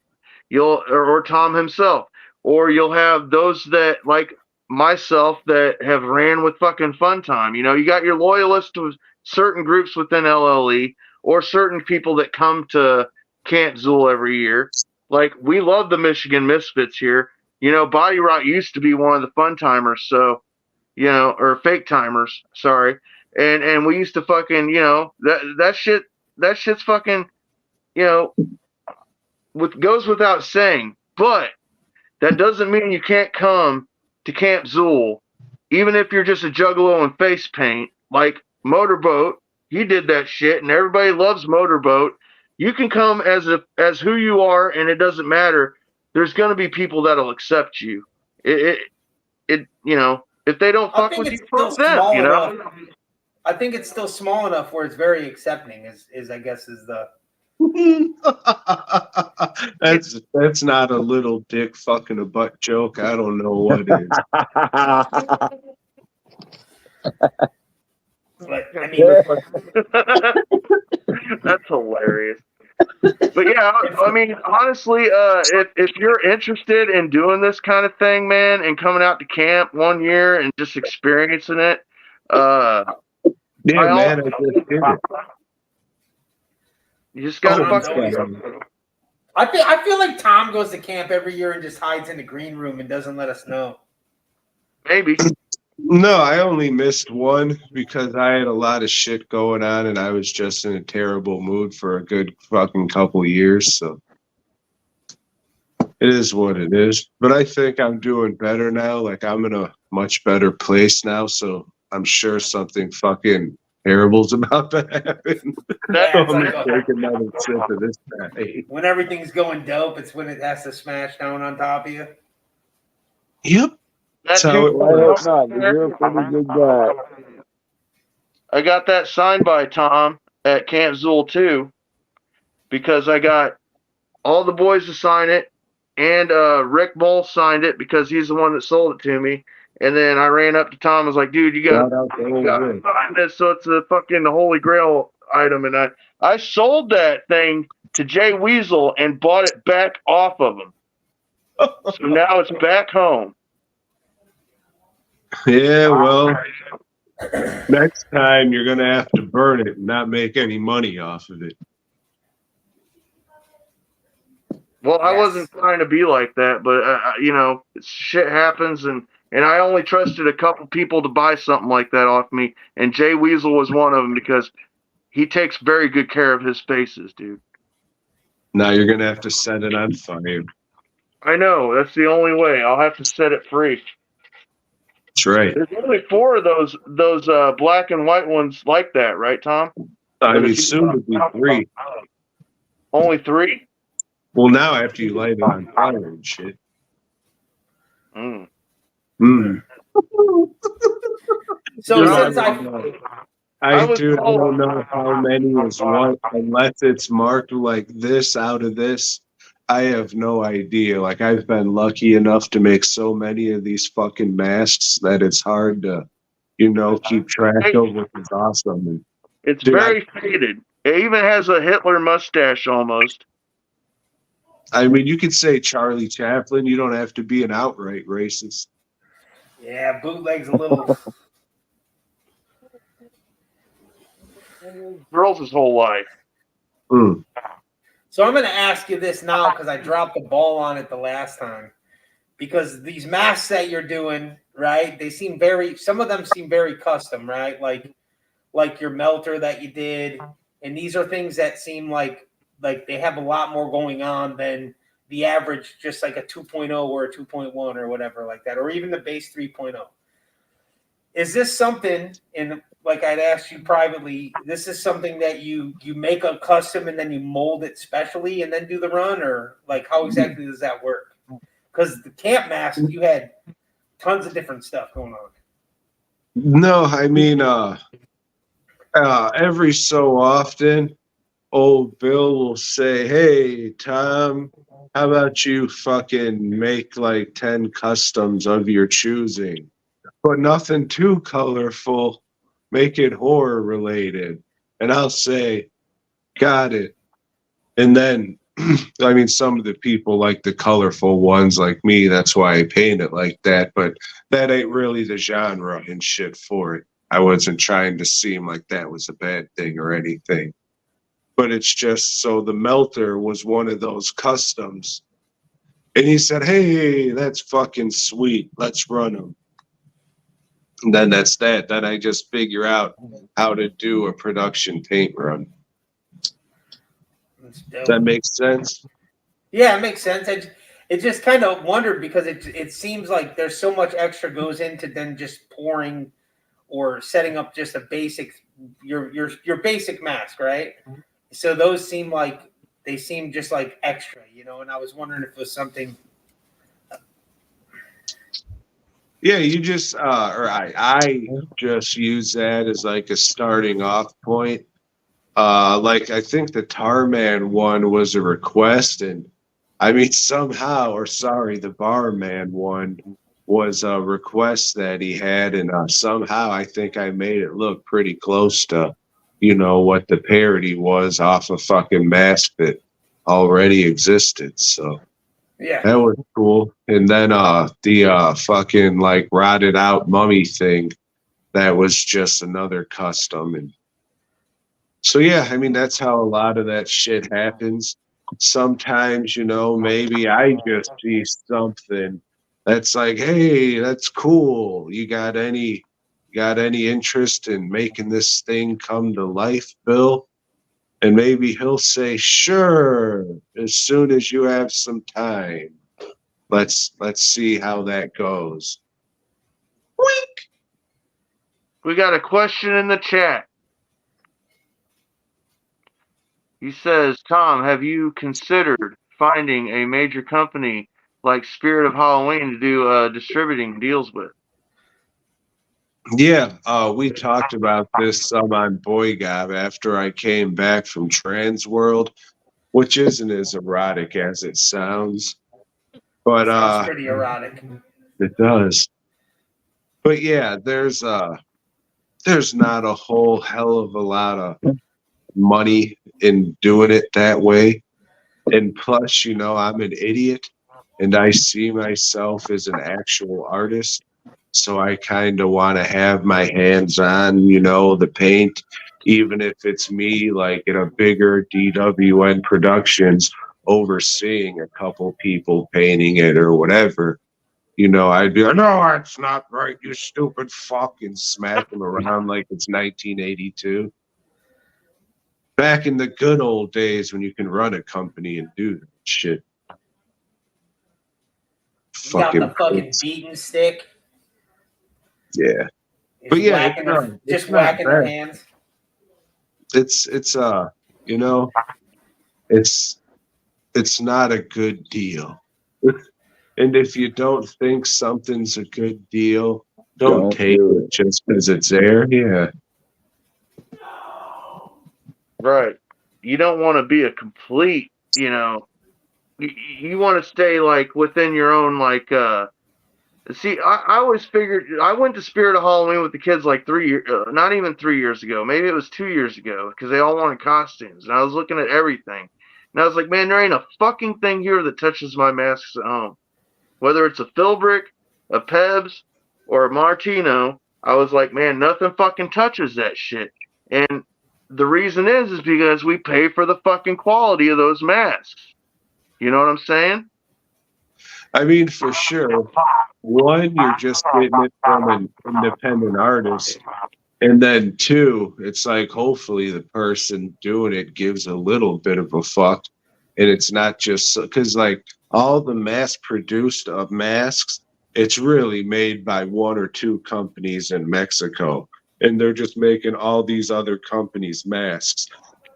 Or Tom himself. Or you'll have those that like myself that have ran with fucking Fun Time. You know, you got your loyalists to certain groups within LLE or certain people that come to Camp Zool every year. Like, we love the Michigan Misfits here. You know, Body Rot used to be one of the Fun Timers, so, you know, or Fake Timers, sorry. And we used to fucking, you know, that shit's fucking, you know, goes without saying. But that doesn't mean you can't come to Camp Zool, even if you're just a juggalo in face paint, like Motorboat. He did that shit, and everybody loves Motorboat. You can come as who you are, and it doesn't matter. There's going to be people that'll accept you. It you know, if they don't fuck with you, fuck them, you know. I think it's still small enough where it's very accepting. Is I guess is the. That's not a little dick fucking a butt joke. I don't know what is. But I mean, that's hilarious. But yeah, I mean, honestly, if you're interested in doing this kind of thing, man, and coming out to camp one year and just experiencing it, yeah, man, I just did it. You just gotta I feel like Tom goes to camp every year and just hides in the green room and doesn't let us know. Maybe. No, I only missed one because I had a lot of shit going on and I was just in a terrible mood for a good fucking couple years. So it is what it is. But I think I'm doing better now. Like, I'm in a much better place now. So I'm sure something fucking terrible's about to happen. Yeah, I'm gonna take another sip of this guy. When everything's going dope, it's when it has to smash down on top of you. Yep. That's how it works. I hope not, 'cause you're a pretty good guy. I got that signed by Tom at Camp Zool too. because I got all the boys to sign it, and Rick Bull signed it because he's the one that sold it to me. And then I ran up to Tom and was like, dude, you got to sign this so it's a fucking Holy Grail item. And I sold that thing to Jay Weasel and bought it back off of him. So now it's back home. Yeah, well, next time you're going to have to burn it and not make any money off of it. Well, I wasn't trying to be like that, but, you know, shit happens, and I only trusted a couple people to buy something like that off me, and Jay Weasel was one of them because he takes very good care of his spaces, dude. Now you're going to have to set it on fire. I know. That's the only way. I'll have to set it free. That's right. There's only 4 of those black and white ones like that, right, Tom? I mean, soon to be 3. Only 3? Well, now after you light it on fire and shit. Mm. Mm. So Dude, since I don't know how many is what, unless it's marked like this out of this. I have no idea. Like, I've been lucky enough to make so many of these fucking masks that it's hard to, you know, keep track of, which is awesome. And, it's very faded. It even has a Hitler mustache almost. I mean, you could say Charlie Chaplin. You don't have to be an outright racist. Yeah, bootleg's a little. Girls his whole life. Mm. So I'm going to ask you this now because I dropped the ball on it the last time. Because these masks that you're doing, right? They seem some of them seem very custom, right? Like your melter that you did, and these are things that seem like they have a lot more going on than the average, just like a 2.0 or a 2.1 or whatever like that, or even the base 3.0. Is this something, and like I'd asked you privately, this is something that you make a custom and then you mold it specially and then do the run, or like how exactly does that work? Because the camp mask, you had tons of different stuff going on. No, I mean, every so often, old Bill will say, hey, Tom, how about you fucking make like 10 customs of your choosing? But nothing too colorful. Make it horror related. And I'll say, got it. And then, I mean, some of the people like the colorful ones like me. That's why I paint it like that. But that ain't really the genre and shit for it. I wasn't trying to seem like that was a bad thing or anything. But it's just so the melter was one of those customs. And he said, hey, that's fucking sweet. Let's run them. And then that's that. Then I just figure out how to do a production paint run. Does that make sense? Yeah, it makes sense. It just kind of wondered because it seems like there's so much extra goes into then just pouring or setting up just a basic your basic mask, right? So those seem just like extra, you know. And I was wondering if it was something. Yeah, you just I just use that as like a starting off point. Like I think the Tarman one was a request, and I mean the Barman one was a request that he had, and somehow I think I made it look pretty close to, you know, what the parody was off a fucking mask that already existed. So yeah, that was cool. And then the fucking like rotted out mummy thing, that was just another custom. And so yeah, I mean, that's how a lot of that shit happens. Sometimes, you know, maybe I just see something that's like, hey, that's cool. You got any interest in making this thing come to life, Bill? And maybe he'll say, sure, as soon as you have some time. Let's see how that goes. Wink. We got a question in the chat. He says, Tom, have you considered finding a major company like Spirit of Halloween to do distributing deals with? Yeah, we talked about this some on Boy Gob after I came back from Trans World. which isn't as erotic as it sounds. But Sounds pretty erotic. it does. But yeah, there's not a whole hell of a lot of money in doing it that way. And plus, you know, I'm an idiot and I see myself as an actual artist. So I kind of want to have my hands on, you know, the paint, even if it's me like in a bigger DWN Productions overseeing a couple people painting it or whatever. You know, I'd be like, no, that's not right, you stupid fuck, and smack them around like it's 1982. Back in the good old days when you can run a company and do that shit. You got the fucking beating stick. Yeah. Just But yeah, whacking their hands. It's you know, it's not a good deal. And if you don't think something's a good deal, don't take it just because it's there. Yeah. Right. You don't want to be a complete, you know, you want to stay like within your own, like, see, I always figured, I went to Spirit of Halloween with the kids like not even 3 years ago. Maybe it was 2 years ago because they all wanted costumes. And I was looking at everything. And I was like, man, there ain't a fucking thing here that touches my masks at home. Whether it's a Philbrick, a Pebs, or a Martino, I was like, man, nothing fucking touches that shit. And the reason is because we pay for the fucking quality of those masks. You know what I'm saying? I mean, for sure. One, you're just getting it from an independent artist. And then two, it's like hopefully the person doing it gives a little bit of a fuck. And it's not just because like all the mass produced masks, it's really made by one or two companies in Mexico. And they're just making all these other companies' masks.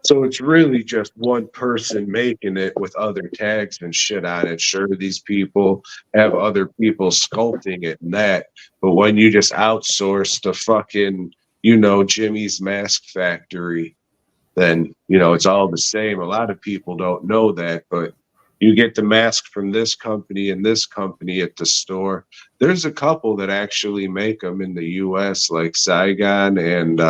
So it's really just one person making it with other tags and shit on it. Sure, these people have other people sculpting it and that. But when you just outsource the fucking, you know, Jimmy's Mask Factory, then, you know, it's all the same. A lot of people don't know that, but you get the mask from this company and this company at the store. There's a couple that actually make them in the U.S., like Saigon and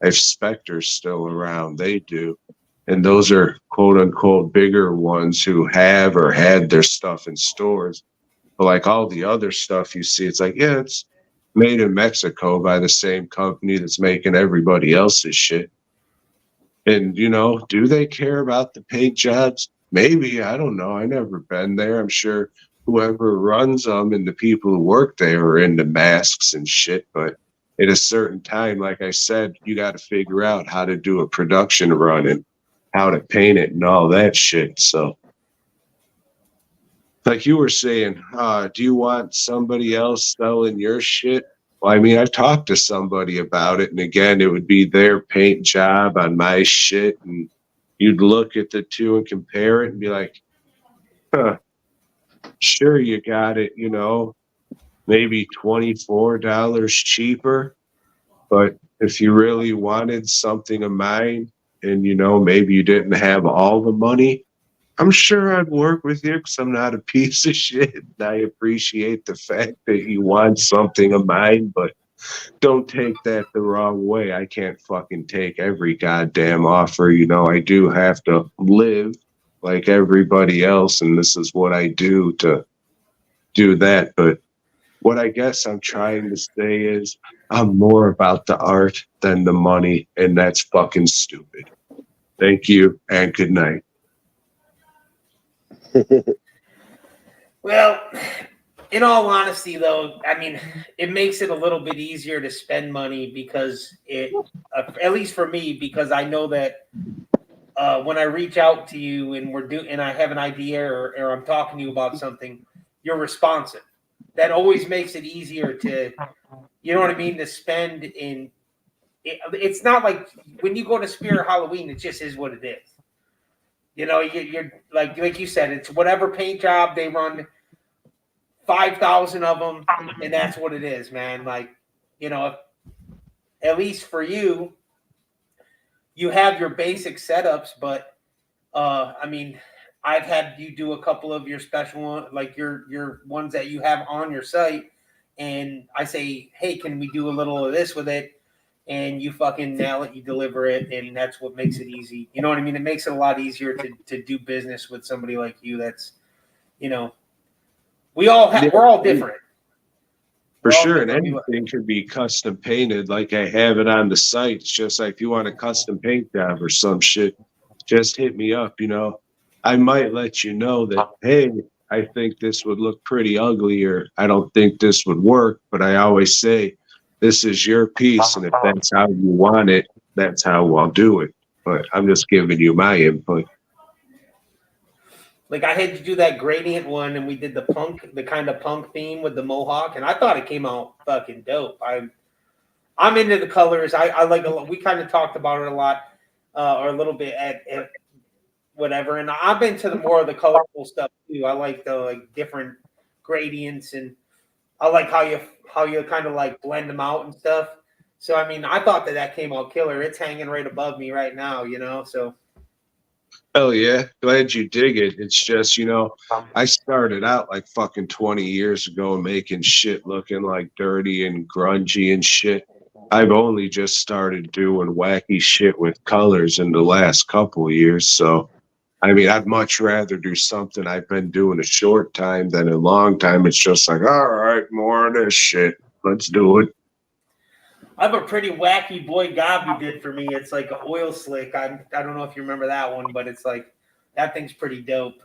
if Spectre's still around, they do. And those are quote unquote bigger ones who have or had their stuff in stores. But like all the other stuff you see, it's like, yeah, it's made in Mexico by the same company that's making everybody else's shit. And, you know, do they care about the paint jobs? Maybe. I don't know. I never been there. I'm sure whoever runs them and the people who work there are into masks and shit. But at a certain time, like I said, you got to figure out how to do a production run and how to paint it and all that shit. So, like you were saying, do you want somebody else selling your shit? Well, I mean, I've talked to somebody about it, and again, it would be their paint job on my shit, and you'd look at the two and compare it and be like, huh, sure, you got it, you know, maybe $24 cheaper, but if you really wanted something of mine and, you know, maybe you didn't have all the money, I'm sure I'd work with you because I'm not a piece of shit. I appreciate the fact that you want something of mine, but don't take that the wrong way. I can't fucking take every goddamn offer. You know, I do have to live like everybody else, and this is what I do to do that. But what I guess I'm trying to say is I'm more about the art than the money, and that's fucking stupid. Thank you, and good night. Well, in all honesty, though, I mean, it makes it a little bit easier to spend money because it, at least for me, because I know that when I reach out to you and I have an idea or I'm talking to you about something, you're responsive. That always makes it easier to, you know what I mean, to spend in. It's not like when you go to Spirit Halloween, it just is what it is. You know, you're like you said, it's whatever paint job they run, 5,000 of them, and that's what it is, man. Like, you know, at least for you, you have your basic setups, but I mean, I've had you do a couple of your special one, like your ones that you have on your site, and I say, hey, can we do a little of this with it? And you fucking nail it, you deliver it, and that's what makes it easy. You know what I mean? It makes it a lot easier to do business with somebody like you. That's, you know, we're all different. For sure, and anything could be custom painted. Like I have it on the site. It's just like if you want a custom paint job or some shit, just hit me up. You know, I might let you know that, hey, I think this would look pretty ugly, or I don't think this would work. But I always say, this is your piece, and if that's how you want it, that's how I'll do it. But I'm just giving you my input. Like I had to do that gradient one, and we did the kind of punk theme with the mohawk, and I thought it came out fucking dope. I'm into the colors. I like a lot. We kind of talked about it a lot, or a little bit at whatever. And I've been to the more of the colorful stuff too. I like the different gradients, and I like how you kind of like blend them out and stuff. So I mean, I thought that came out killer. It's hanging right above me right now, you know. So. Hell yeah. Glad you dig it. It's just, you know, I started out like fucking 20 years ago making shit looking like dirty and grungy and shit. I've only just started doing wacky shit with colors in the last couple of years. So, I mean, I'd much rather do something I've been doing a short time than a long time. It's just like, all right, more of this shit. Let's do it. I have a pretty wacky boy Gabi did for me. It's like an oil slick. I don't know if you remember that one, but it's like that thing's pretty dope.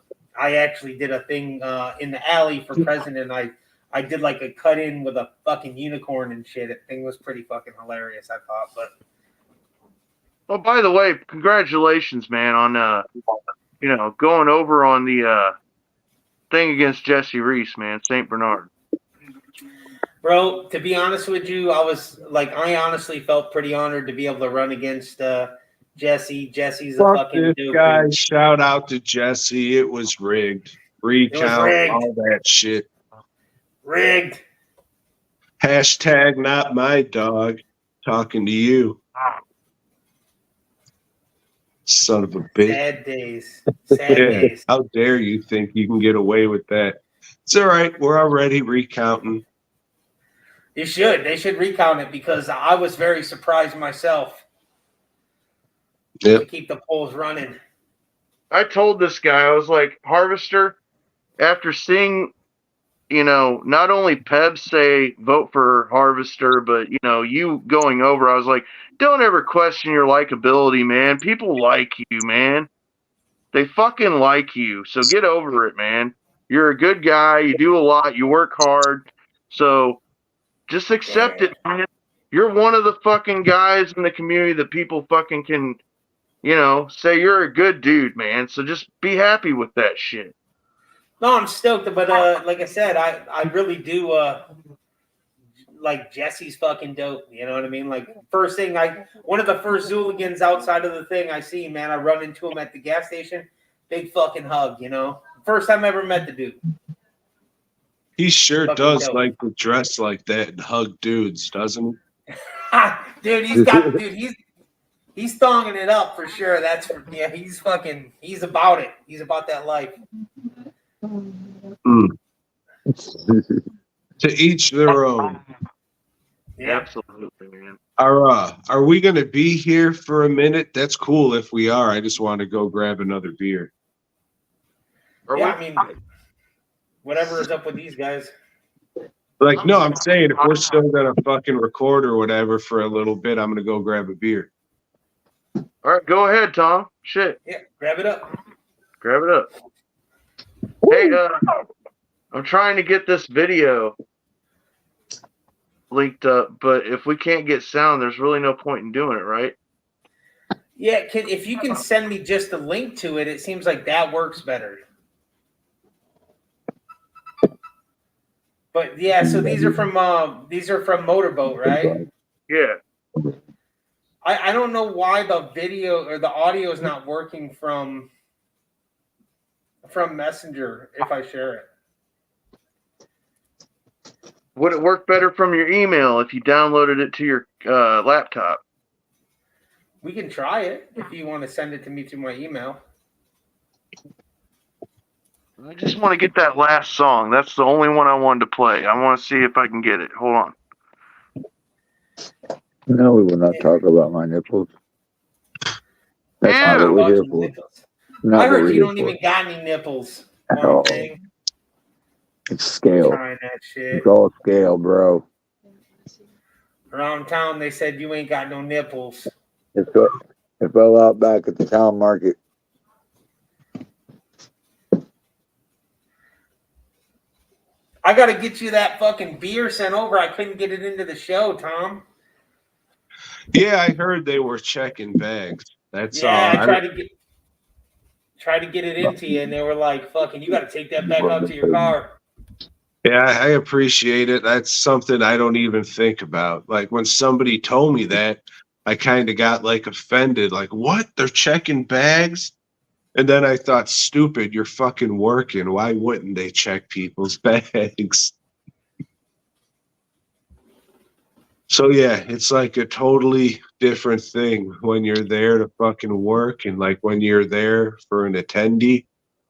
I actually did a thing in the alley for President. I did like a cut in with a fucking unicorn and shit. That thing was pretty fucking hilarious, I thought. But well, by the way, congratulations, man, on you know, going over on the thing against Jesse Reese, man, St. Bernard. Bro, to be honest with you, I honestly felt pretty honored to be able to run against Jesse. Jesse's a fucking dude. Guy, shout out to Jesse. It was rigged. Recount, all that shit. Rigged. Hashtag not my dog. Talking to you. Son of a bitch. Sad days. Sad days. How dare you think you can get away with that? It's all right. We're already recounting. They should recount it because I was very surprised myself. Yep. To keep the polls running. I told this guy, I was like, Harvester, after seeing, you know, not only Pebs say vote for Harvester, but, you know, you going over, I was like, don't ever question your likability, man. People like you, man. They fucking like you. So get over it, man. You're a good guy. You do a lot. You work hard. So just accept it, man. You're one of the fucking guys in the community that people fucking can, you know, say you're a good dude, man. So just be happy with that shit. No, I'm stoked, but like I said, I really do like Jesse's fucking dope. You know what I mean? Like one of the first Zooligans outside of the thing I see, man, I run into him at the gas station. Big fucking hug, you know. First time I ever met the dude. He sure fucking does dope. like to dress like that and hug dudes, doesn't he? Dude, he's thonging it up for sure. He's about it. He's about that life. To each their own. Yeah. Absolutely, man. Are we going to be here for a minute? That's cool if we are. I just want to go grab another beer. I mean, whatever is up with these guys. Like, no, I'm saying if we're still going to fucking record or whatever for a little bit, I'm going to go grab a beer. All right, go ahead, Tom. Shit. Yeah, grab it up. Grab it up. Hey, I'm trying to get this video linked up, but if we can't get sound, there's really no point in doing it, right? Yeah, if you can send me just a link to it, it seems like that works better. But yeah, so these are from Motorboat, right? Yeah. I don't know why the video or the audio is not working from Messenger if I share it. Would it work better from your email if you downloaded it to your laptop? We can try it if you want to send it to me through my email. I just want to get that last song. That's the only one I wanted to play. I want to see if I can get it. Hold on. No, we will not talk about my nipples. That's not what we're here for. I heard you don't even got any nipples. One thing. It's scale. Trying that shit. It's all scale, bro. Around town, they said you ain't got no nipples. It fell out back at the town market. I got to get you that fucking beer sent over. I couldn't get it into the show, Tom. Yeah, I heard they were checking bags. That's I tried to get it into you, and they were like, "Fucking, you got to take that back out to your car." Yeah, I appreciate it. That's something I don't even think about. Like when somebody told me that, I kind of got like offended. Like, what? They're checking bags? And then I thought, stupid, you're fucking working. Why wouldn't they check people's bags? So yeah, it's like a totally different thing when you're there to fucking work, and like when you're there for an attendee,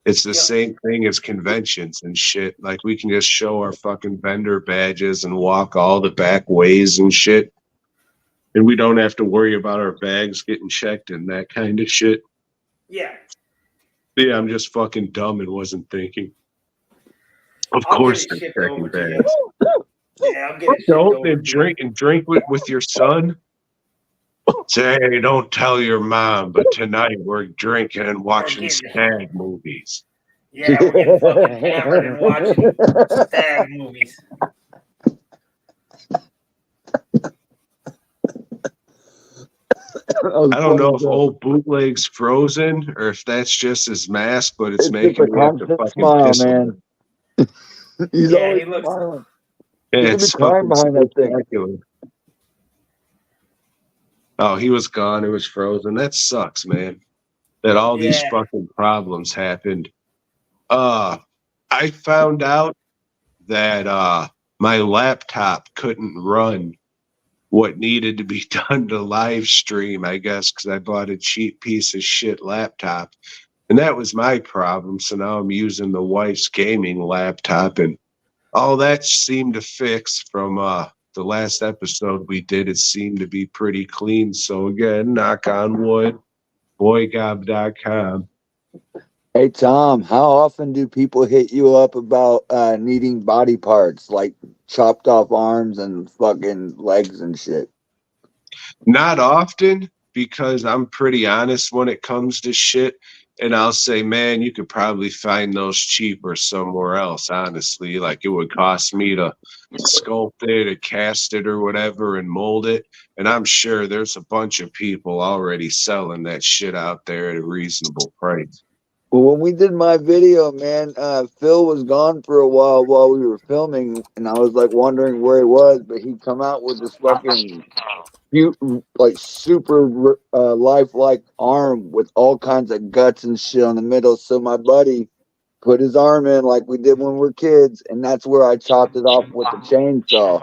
it's the same thing as conventions and shit. Like we can just show our fucking vendor badges and walk all the back ways and shit. And we don't have to worry about our bags getting checked and that kind of shit. Yeah. Yeah, I'm just fucking dumb and wasn't thinking. Of course they're checking bags. Yeah, I'll get it. Don't drink with your son. Say, hey, don't tell your mom, but tonight we're drinking and watching stag movies. Yeah, we're getting fucking hammered and watching stag movies. I don't know if old bootleg's frozen or if that's just his mask, but it's making me have to fucking smile, piss man. He's always smiling. Yeah, it's crying behind that thing. Oh, he was gone. It was frozen. That sucks, man. That all these fucking problems happened. I found out that my laptop couldn't run what needed to be done to live stream, I guess, because I bought a cheap piece of shit laptop. And that was my problem. So now I'm using the wife's gaming laptop, and all that seemed to fix from the last episode we did. It seemed to be pretty clean. So again, knock on wood, boygob.com. Hey, Tom, how often do people hit you up about needing body parts, like chopped off arms and fucking legs and shit? Not often, because I'm pretty honest when it comes to shit. And I'll say, man, you could probably find those cheaper somewhere else, honestly. Like it would cost me to sculpt it, or cast it, or whatever, and mold it. And I'm sure there's a bunch of people already selling that shit out there at a reasonable price. Well, when we did my video, man, Phil was gone for a while we were filming, and I was like wondering where he was, but he'd come out with this fucking cute, like super lifelike arm with all kinds of guts and shit on the middle. So my buddy put his arm in like we did when we were kids, and that's where I chopped it off with the chainsaw.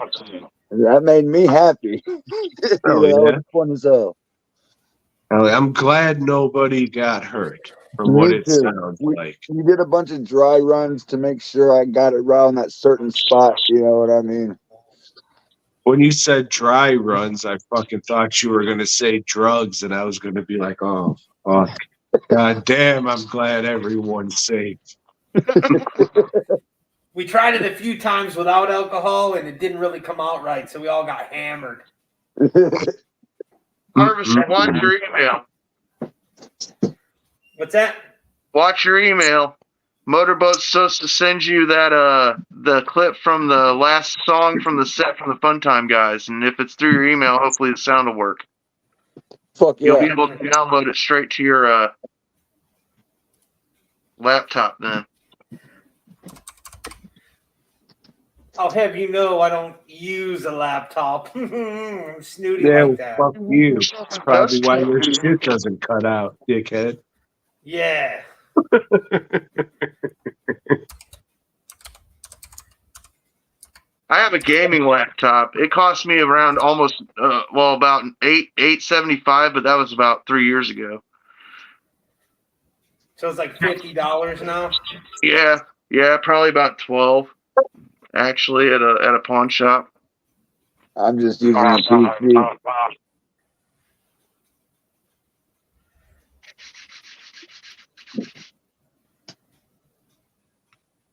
And that made me happy. That was fun as hell. I'm glad nobody got hurt. From what it sounds like. We did a bunch of dry runs to make sure I got it right on that certain spot. You know what I mean? When you said dry runs, I fucking thought you were going to say drugs, and I was going to be like, oh, fuck. God damn, I'm glad everyone's safe. We tried it a few times without alcohol, and it didn't really come out right, so we all got hammered. Harvester, watch your email. What's that? Watch your email. Motorboat's supposed to send you that the clip from the last song from the set from the Funtime guys, and if it's through your email, hopefully the sound will work. Fuck yeah. You'll be able to download it straight to your laptop then. I'll have you know I don't use a laptop. Snooty like that. Fuck you. That's probably why your shit doesn't cut out, dickhead. Yeah. I have a gaming laptop. It cost me around almost about $875, but that was about 3 years ago. So it's like $50 now. Yeah, probably about 12. Actually, at a pawn shop. I'm just using a PC.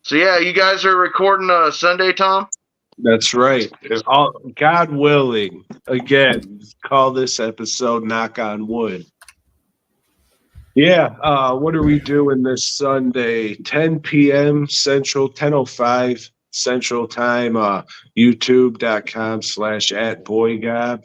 So yeah, you guys are recording Sunday, Tom? That's right. God willing, again, call this episode Knock on Wood. Yeah, what are we doing this Sunday? 10 p.m. Central, 10:05 Central Time, youtube.com/@boygob.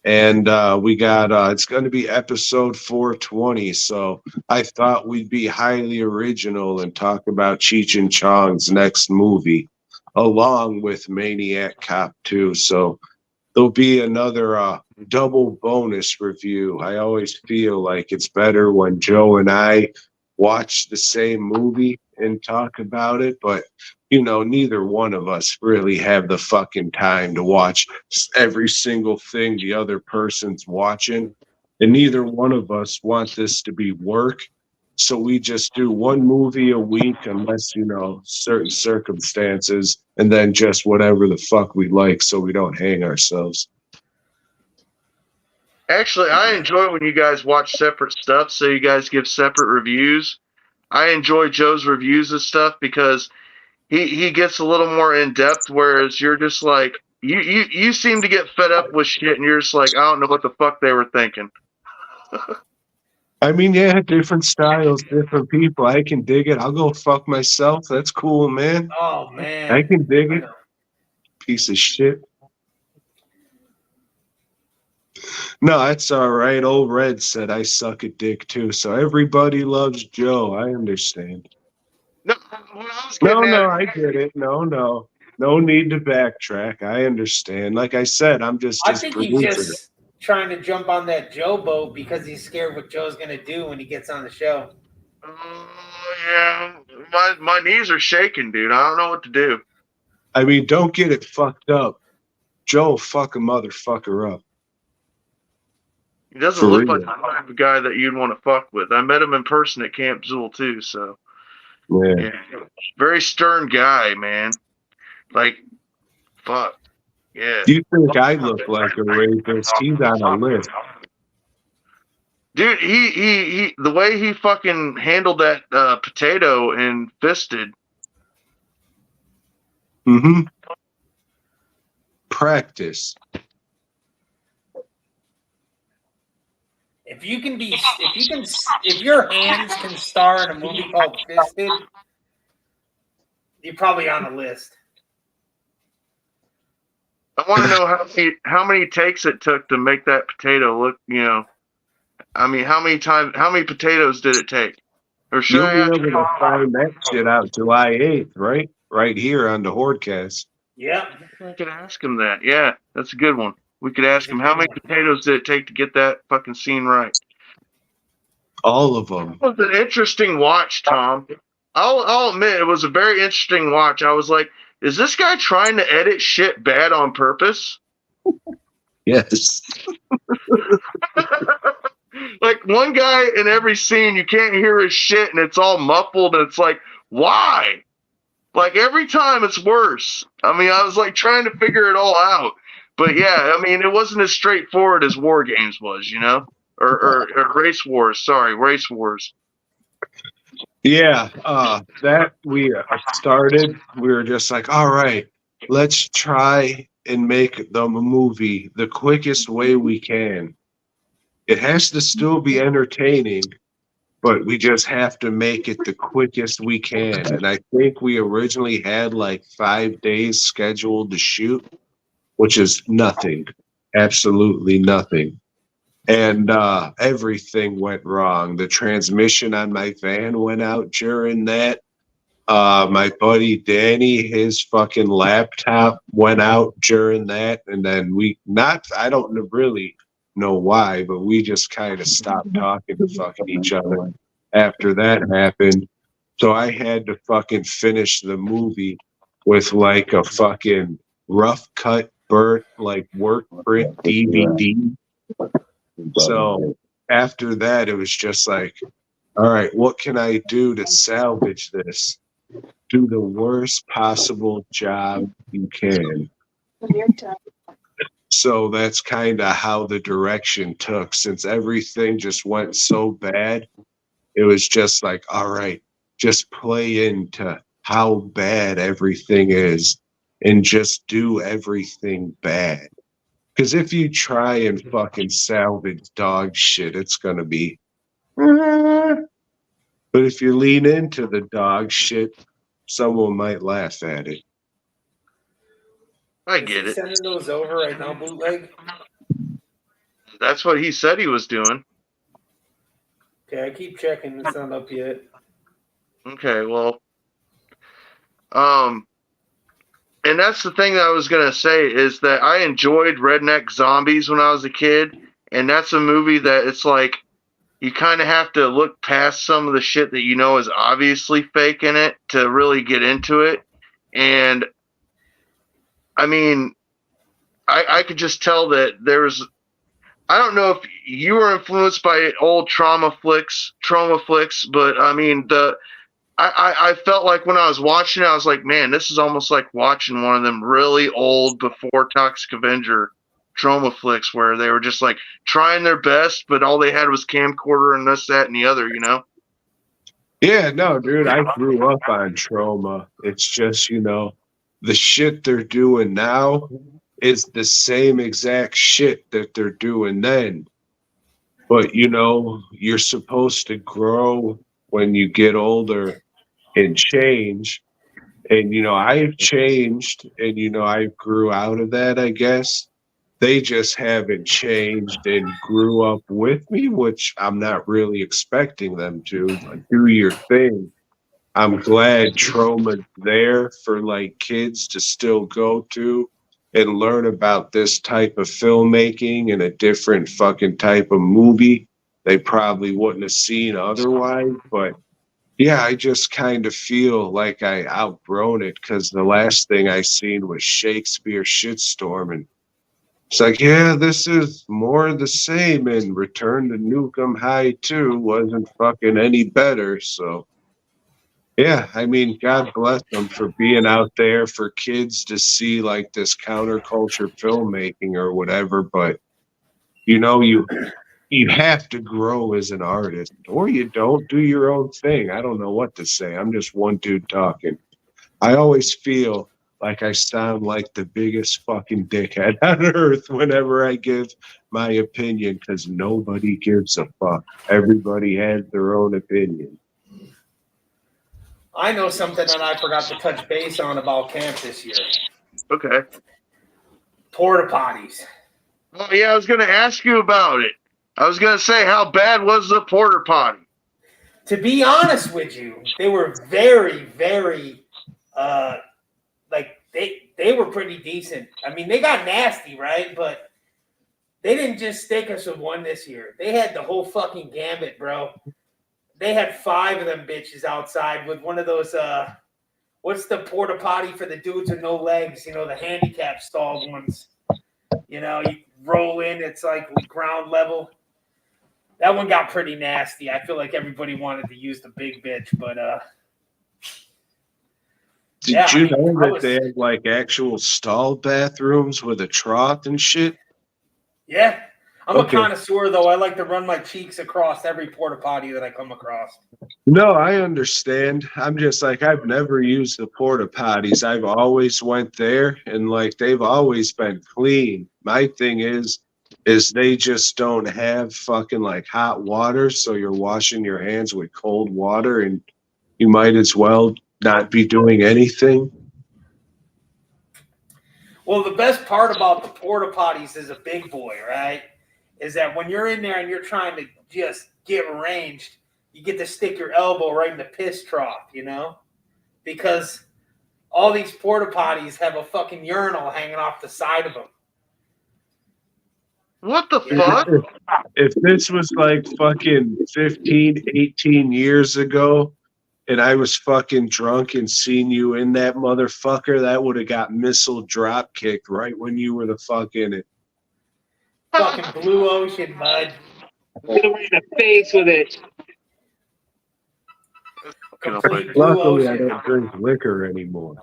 And we got, it's going to be episode 420. So I thought we'd be highly original and talk about Cheech and Chong's next movie, along with Maniac Cop 2. So there'll be another double bonus review. I always feel like it's better when Joe and I watch the same movie and talk about it, but you know, neither one of us really have the fucking time to watch every single thing the other person's watching, and neither one of us want this to be work. So we just do one movie a week, unless, you know, certain circumstances, and then just whatever the fuck we like, so we don't hang ourselves. Actually, I enjoy when you guys watch separate stuff, so you guys give separate reviews. I enjoy Joe's reviews of stuff because he gets a little more in depth, whereas you're just like you seem to get fed up with shit, and you're just like, I don't know what the fuck they were thinking. I mean, yeah, different styles, different people. I can dig it. I'll go fuck myself. That's cool, man. Oh man, I can dig it. Piece of shit. No, that's all right. Old Red said I suck at dick too. So everybody loves Joe. I understand. No, what I was getting at, I get it. No need to backtrack. I understand. Like I said, I'm just. I think he's just trying to jump on that Joe boat because he's scared what Joe's gonna do when he gets on the show. Yeah, my knees are shaking, dude. I don't know what to do. I mean, don't get it fucked up. Joe, fuck a motherfucker up. He doesn't look like the type of guy that you'd want to fuck with. I met him in person at Camp Zool too, so yeah. Very stern guy, man. Like, fuck. Yeah. Do you think I look like a rapist? He's on a list. Dude, he the way he fucking handled that potato and fisted. Mm-hmm. Practice. If your hands can star in a movie called Fisted, you're probably on the list. I want to know how many takes it took to make that potato look, you know. I mean, how many potatoes did it take? Or should You'll be able to find that shit out July 8th, right? Right here on the Hordecast. Yeah. I could ask him that. Yeah, that's a good one. We could ask him how many potatoes did it take to get that fucking scene right. All of them. It was an interesting watch, Tom. I'll admit it was a very interesting watch. I was like, is this guy trying to edit shit bad on purpose? Yes. Like one guy in every scene, you can't hear his shit and it's all muffled and it's like, why? Like every time it's worse. I mean, I was like trying to figure it all out. But yeah, I mean, it wasn't as straightforward as War Games was, you know? Or Race Wars. Sorry, Race Wars. Yeah, that we started. We were just like, all right, let's try and make the movie the quickest way we can. It has to still be entertaining, but we just have to make it the quickest we can. And I think we originally had like 5 days scheduled to shoot, which is nothing, absolutely nothing. And everything went wrong. The transmission on my van went out during that. My buddy Danny, his fucking laptop went out during that. And then I don't really know why, but we just kind of stopped talking to fucking each other after that happened. So I had to fucking finish the movie with like a fucking rough cut, burnt, like work print DVD. So after that, it was just like, all right, what can I do to salvage this? Do the worst possible job you can. So that's kind of how the direction took. Since everything just went so bad, it was just like, all right, just play into how bad everything is and just do everything bad. Because if you try and fucking salvage dog shit, it's going to be. But if you lean into the dog shit, someone might laugh at it. I get it. Sending those over right now, bootleg. That's what he said he was doing. Okay, I keep checking. It's not up yet. Okay, well, and that's the thing that I was gonna say is that I enjoyed Redneck Zombies when I was a kid, and that's a movie that it's like you kind of have to look past some of the shit that you know is obviously fake in it to really get into it. And I mean, I could just tell that there's. I don't know if you were influenced by old trauma flicks, but I mean I felt like when I was watching it, I was like, man, this is almost like watching one of them really old before Toxic Avenger trauma flicks where they were just like trying their best, but all they had was camcorder and this, that, and the other, you know? Yeah, no, dude, I grew up on trauma. It's just, you know, the shit they're doing now is the same exact shit that they're doing then. But, you know, you're supposed to grow when you get older and change. And, you know, I've changed and, you know, I grew out of that, I guess. They just haven't changed and grew up with me, which I'm not really expecting them to. Like, do your thing. I'm glad Trauma's there for like kids to still go to and learn about this type of filmmaking and a different fucking type of movie they probably wouldn't have seen otherwise. But yeah, I just kind of feel like I outgrown it because the last thing I seen was Shakespeare Shitstorm, and it's like, yeah, this is more of the same, and Return to Nukem High 2 wasn't fucking any better. So yeah, I mean, God bless them for being out there for kids to see like this counterculture filmmaking or whatever. But you know, you have to grow as an artist, or you don't do your own thing. I don't know what to say. I'm just one dude talking. I always feel like I sound like the biggest fucking dickhead on earth whenever I give my opinion because nobody gives a fuck. Everybody has their own opinion. I know something that I forgot to touch base on about camp this year. Okay. Porta potties. Oh, yeah, I was going to ask you about it. I was going to say, how bad was the porta potty? To be honest with you, they were very, very, like, they were pretty decent. I mean, they got nasty, right? But they didn't just stick us with one this year. They had the whole fucking gambit, bro. They had 5 of them bitches outside with one of those, what's the porta potty for the dudes with no legs? You know, the handicap stalled ones. You know, you roll in, it's like ground level. That one got pretty nasty. I feel like everybody wanted to use the big bitch, but Did you know that they have like actual stall bathrooms with a trough and shit? Yeah. I'm a connoisseur, though. I like to run my cheeks across every porta potty that I come across. No, I understand. I'm just like, I've never used the porta potties. I've always went there, and like they've always been clean. My thing is they just don't have fucking like hot water, so you're washing your hands with cold water, and you might as well not be doing anything. Well, the best part about the porta potties as a big boy, right, is that when you're in there and you're trying to just get arranged, you get to stick your elbow right in the piss trough, you know? Because all these porta potties have a fucking urinal hanging off the side of them. What the fuck? If this was like fucking 15, 18 years ago, and I was fucking drunk and seen you in that motherfucker, that would have got missile drop kicked right when you were the fuck in it. Fucking blue ocean, bud. Hit him in the face with it. complete blue Luckily, I ocean. don't drink liquor anymore.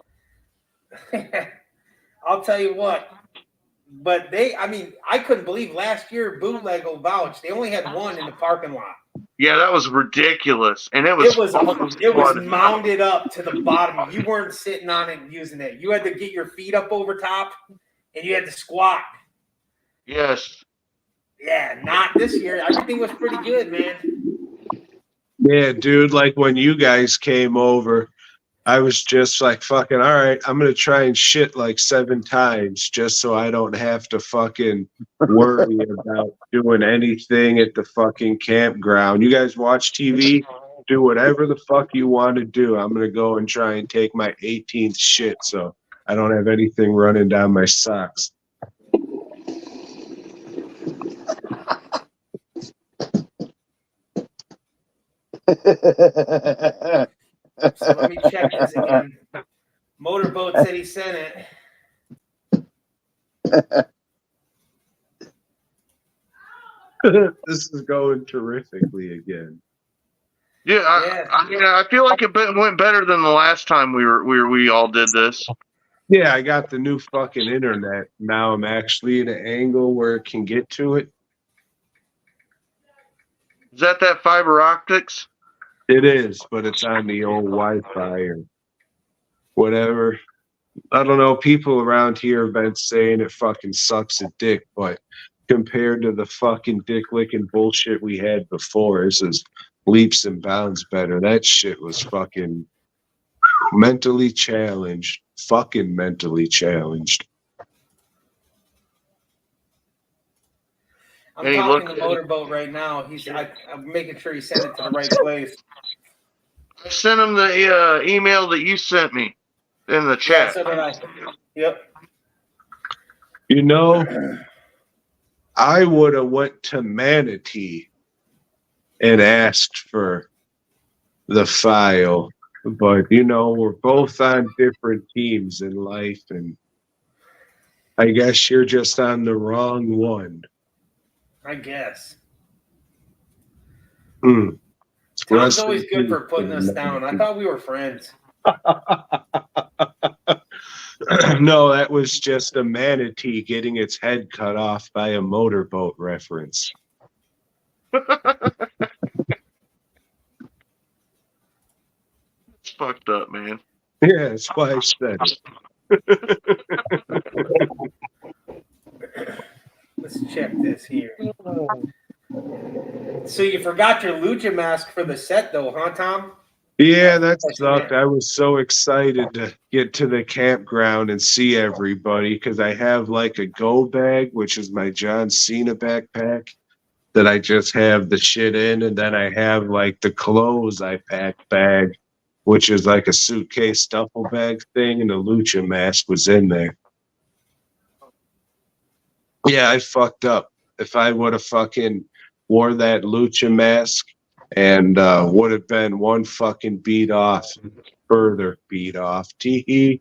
I'll tell you what. But I couldn't believe last year Bootleg will vouch. They only had one in the parking lot. Yeah, that was ridiculous, and it was mounted up to the bottom. You weren't sitting on it and using it. You had to get your feet up over top, and you had to squat. Yes. Yeah, not this year. Everything was pretty good, man. Yeah, dude, like when you guys came over, I was just like, fucking, all right, I'm going to try and shit like 7 times just so I don't have to fucking worry about doing anything at the fucking campground. You guys watch TV? Do whatever the fuck you want to do. I'm going to go and try and take my 18th shit so I don't have anything running down my socks. So let me check this again. Motorboat said he sent it. This is going terrifically again. Yeah, I feel like it went better than the last time we all did this. Yeah, I got the new fucking internet. Now I'm actually at an angle where it can get to it. Is that fiber optics? It is, but it's on the old Wi-Fi or whatever. I don't know. People around here have been saying it fucking sucks a dick, but compared to the fucking dick-licking bullshit we had before, this is leaps and bounds better. That shit was fucking mentally challenged. Fucking mentally challenged. I'm talking to Motorboat right now. I'm making sure he sent it to the right place. I sent him the email that you sent me in the chat. Yeah, so did I. Yep. You know, I would have went to Manatee and asked for the file, but you know, we're both on different teams in life, and I guess you're just on the wrong one. I guess. Tom's always good for putting us down. I thought we were friends. No, that was just a manatee getting its head cut off by a motorboat reference. It's fucked up, man. Yeah, that's why I said it. Let's check this here. So you forgot your lucha mask for the set, though, huh, Tom? Yeah, that sucked. I was so excited to get to the campground and see everybody because I have like a go bag, which is my John Cena backpack that I just have the shit in, and then I have like the clothes I pack bag, which is like a suitcase duffel bag thing, and the lucha mask was in there. Yeah, I fucked up. If I would have fucking wore that lucha mask and would have been one fucking beat off, further beat off, tee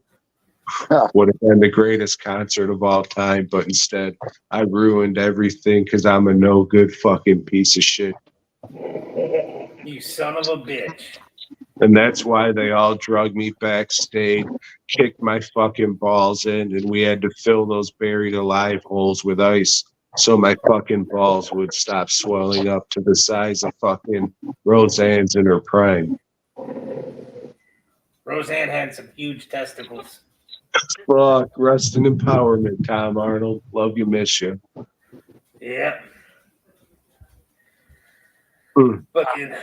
would have been the greatest concert of all time, but instead I ruined everything because I'm a no good fucking piece of shit. You son of a bitch. And that's why they all drug me backstage, kicked my fucking balls in, and we had to fill those buried alive holes with ice so my fucking balls would stop swelling up to the size of fucking Roseanne's in her prime. Roseanne had some huge testicles. Fuck, rest in empowerment, Tom Arnold. Love you, miss you. Yeah. Fucking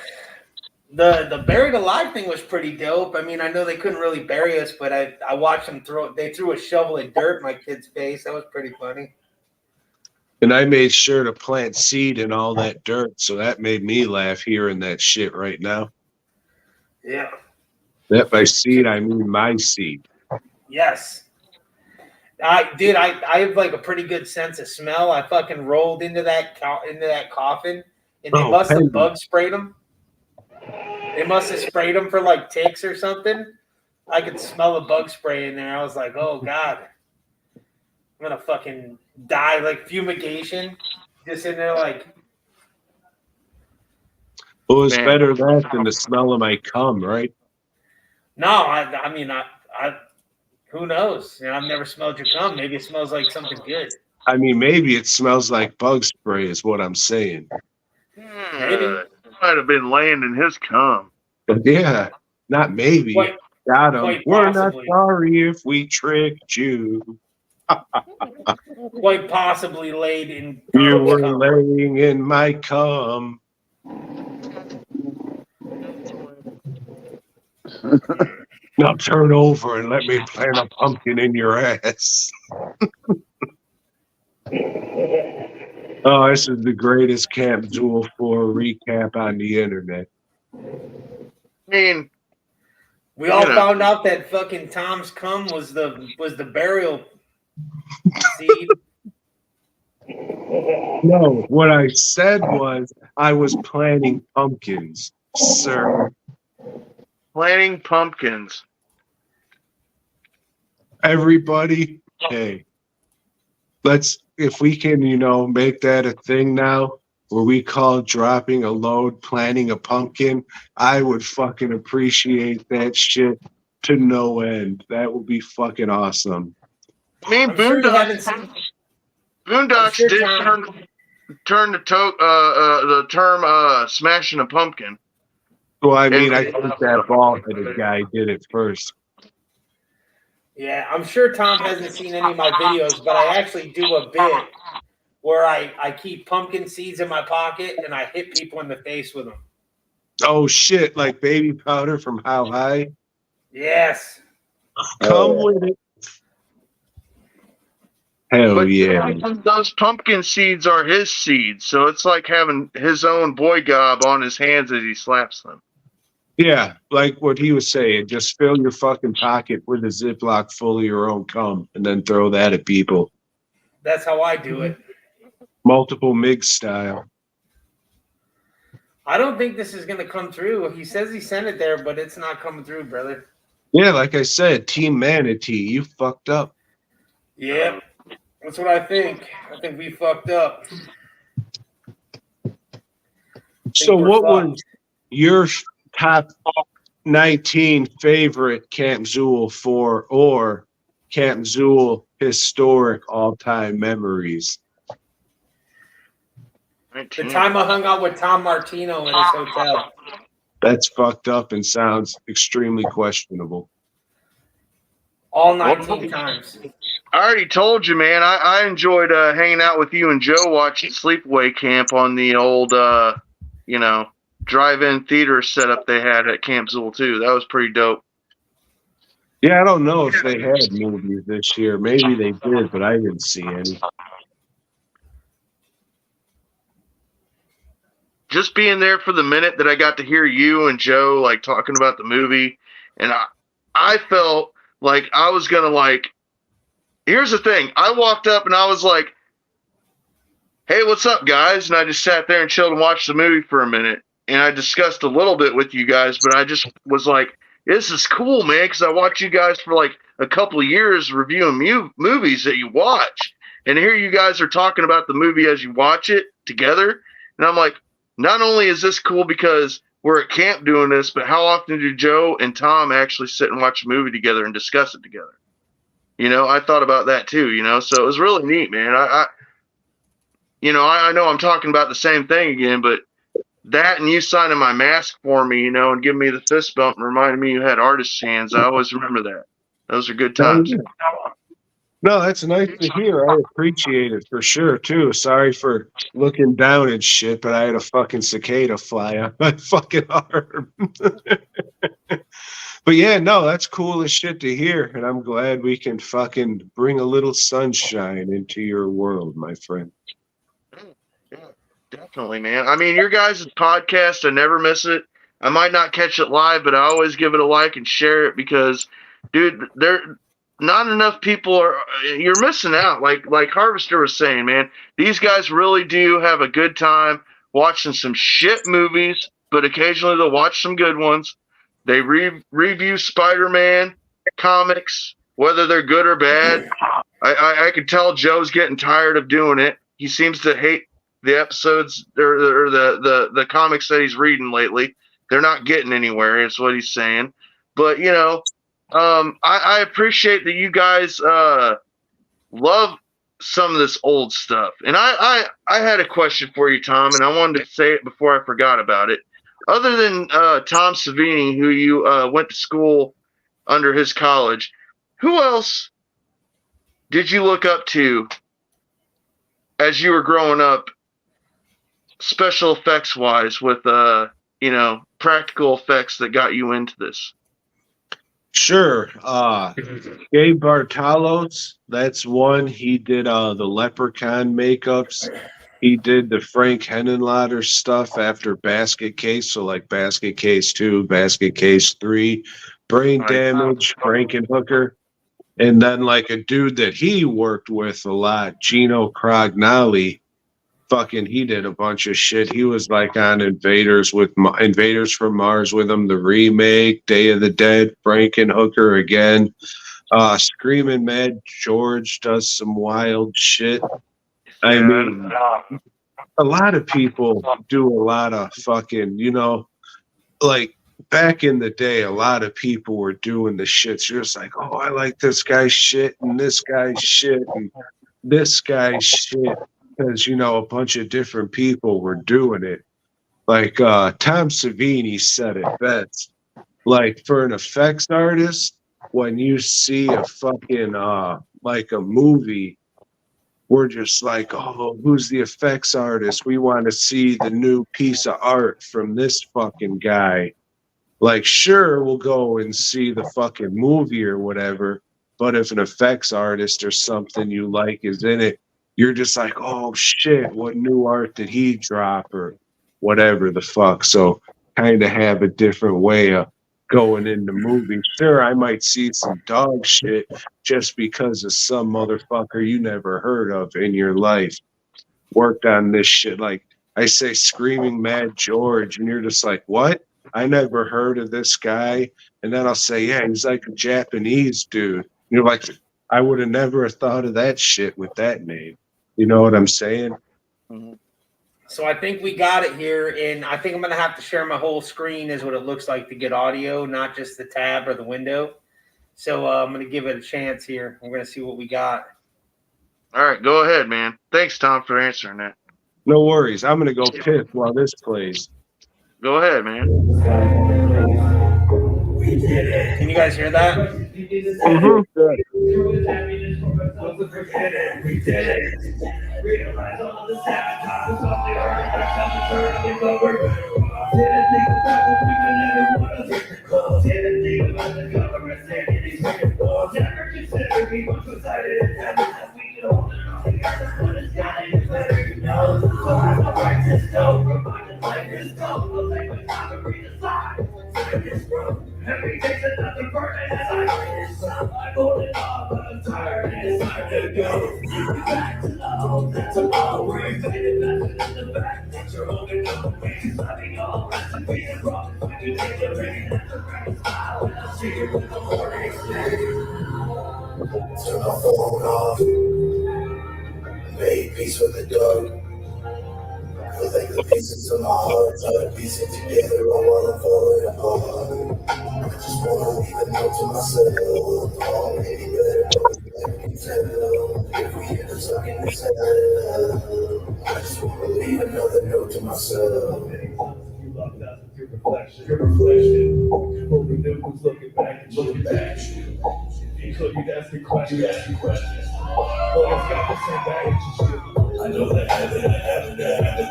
the buried alive thing was pretty dope. I mean, I know they couldn't really bury us, but I watched them they threw a shovel of dirt in my kid's face. That was pretty funny. And I made sure to plant seed in all that dirt, so that made me laugh hearing that shit right now. Yeah. That by seed, I mean my seed. Yes. I have like a pretty good sense of smell. I fucking rolled into that coffin, and they must have bug sprayed them. They must have sprayed them for like ticks or something. I could smell a bug spray in there. I was like, oh God, I'm gonna fucking die, like fumigation. Just in there like. Well, it's better that than the smell of my cum, right? No, I mean, who knows? You know, I've never smelled your cum. Maybe it smells like something good. I mean, maybe it smells like bug spray is what I'm saying. Maybe. Might have been laying in his cum. But yeah, not maybe. Got him. Quite We're possibly. not sorry if we tricked you. Quite possibly laid in. You Tom's were cum. laying in my cum. Now turn over and let me plant a pumpkin in your ass. Oh, this is the greatest Camp Zool 4 recap on the internet. I mean, We all found out that fucking Tom's cum was the burial seed. No, what I said was I was planting pumpkins, sir. planting pumpkins. Everybody, hey, if we can, make that a thing now where we call dropping a load, planting a pumpkin, I would fucking appreciate that shit to no end. That would be fucking awesome. I mean, Boondocks did turn the term smashing a pumpkin. Well, I mean, I think that bald-headed guy did it first. Yeah, I'm sure Tom hasn't seen any of my videos, but I actually do a bit where I keep pumpkin seeds in my pocket and I hit people in the face with them. Oh, shit, like baby powder from How High? Yes. Come with it. Hell But yeah. those pumpkin seeds are his seeds, so it's like having his own boy gob on his hands as he slaps them. Yeah, like what he was saying, just fill your fucking pocket with a Ziploc full of your own cum and then throw that at people. That's how I do it. Multiple MIG style. I don't think this is going to come through. He says he sent it there, but it's not coming through, brother. Yeah, like I said, Team Manatee, you fucked up. Yep. That's what I think. I think we fucked up. So what was your top 19 favorite Camp Zool 4 or Camp Zool historic all-time memories? The time I hung out with Tom Martino in his hotel. That's fucked up and sounds extremely questionable. All 19 times. I already told you, man. I enjoyed hanging out with you and Joe watching Sleepaway Camp on the old, drive-in theater setup they had at Camp Zool too. That was pretty dope. Yeah, I don't know if they had movies this year. Maybe they did, but I didn't see any. Just being there for the minute that I got to hear you and Joe like talking about the movie, and I felt like I was gonna here's the thing. I walked up and I was like, "Hey, what's up, guys?" And I just sat there and chilled and watched the movie for a minute. And I discussed a little bit with you guys, but I just was like, "This is cool, man," because I watched you guys for like a couple of years reviewing movies that you watch, and here you guys are talking about the movie as you watch it together, and I'm like, not only is this cool because we're at camp doing this, but how often do Joe and Tom actually sit and watch a movie together and discuss it together? I thought about that too, so it was really neat, man. I know I'm talking about the same thing again, but that and you signing my mask for me, and giving me the fist bump and reminding me you had artist's hands. I always remember that. Those are good times. No, that's nice to hear. I appreciate it for sure, too. Sorry for looking down and shit, but I had a fucking cicada fly on my fucking arm. But yeah, no, that's cool as shit to hear, and I'm glad we can fucking bring a little sunshine into your world, my friend. Yeah, definitely, man. I mean, your guys' podcast, I never miss it. I might not catch it live, but I always give it a like and share it because, dude, not enough people you're missing out. Like Harvester was saying, man, these guys really do have a good time watching some shit movies, but occasionally they'll watch some good ones. They review Spider-Man comics, whether they're good or bad. I can tell Joe's getting tired of doing it. He seems to hate the episodes or the comics that he's reading lately. They're not getting anywhere, is what he's saying. But I appreciate that you guys love some of this old stuff. And I had a question for you, Tom, and I wanted to say it before I forgot about it. Other than Tom Savini, who you went to school under his college, who else did you look up to as you were growing up, special effects wise, with practical effects that got you into this? Sure. Gabe Bartalos, that's one. He did the Leprechaun makeups. He did the Frank Henenlotter stuff after Basket Case, so like Basket Case 2, Basket Case 3, Brain Damage, Frankenhooker. And then like a dude that he worked with a lot, Gino Crognali, he did a bunch of shit. He was like on Invaders from Mars with him, the remake, Day of the Dead, Frankenhooker again. Screaming Mad George does some wild shit. I mean, a lot of people do a lot of fucking, like back in the day, a lot of people were doing the shit. You're just like, oh, I like this guy's shit and this guy's shit and this guy's shit. Because, a bunch of different people were doing it. Like Tom Savini said it best. Like for an effects artist, when you see a fucking like a movie, we're just like, oh, who's the effects artist? We want to see the new piece of art from this fucking guy. Like, sure, we'll go and see the fucking movie or whatever, but if an effects artist or something you like is in it, you're just like, oh shit, what new art did he drop or whatever the fuck. So kind of have a different way of going into movies. Sure, I might see some dog shit just because of some motherfucker you never heard of in your life worked on this shit. Like I say Screaming Mad George, and you're just like, what? I never heard of this guy. And then I'll say, yeah, he's like a Japanese dude. And you're like, I would have never thought of that shit with that name. You know what I'm saying? Mm-hmm. So I think we got it here, and I think I'm going to have to share my whole screen is what it looks like to get audio, not just the tab or the window. So I'm going to give it a chance here. We're going to see what we got. All right, go ahead, man. Thanks, Tom, for answering that. No worries. I'm going to go piss while this plays. Go ahead, man. Can you guys hear that? Mm-hmm. Every day's another burden as I'm holding on, but I'm tired and it's time to go. Back to the home, that's a long way. Faded back to the back, that you're holding on. Loving all rest and being wrong. When you take the rain at the right smile, and I'll see you with the morning day. Turn my phone off. Made peace with the dog. Feel like the pieces of my heart try to piece it together while I'm falling apart. I just wanna leave a note to myself. Oh, maybe better let me tell. If we end up stuck in this hell, I just wanna leave another note to myself. You love that with your reflection. Holding nipples, looking back and looking back. You could ask me questions, Well, it's got the same baggage as you. I know that having an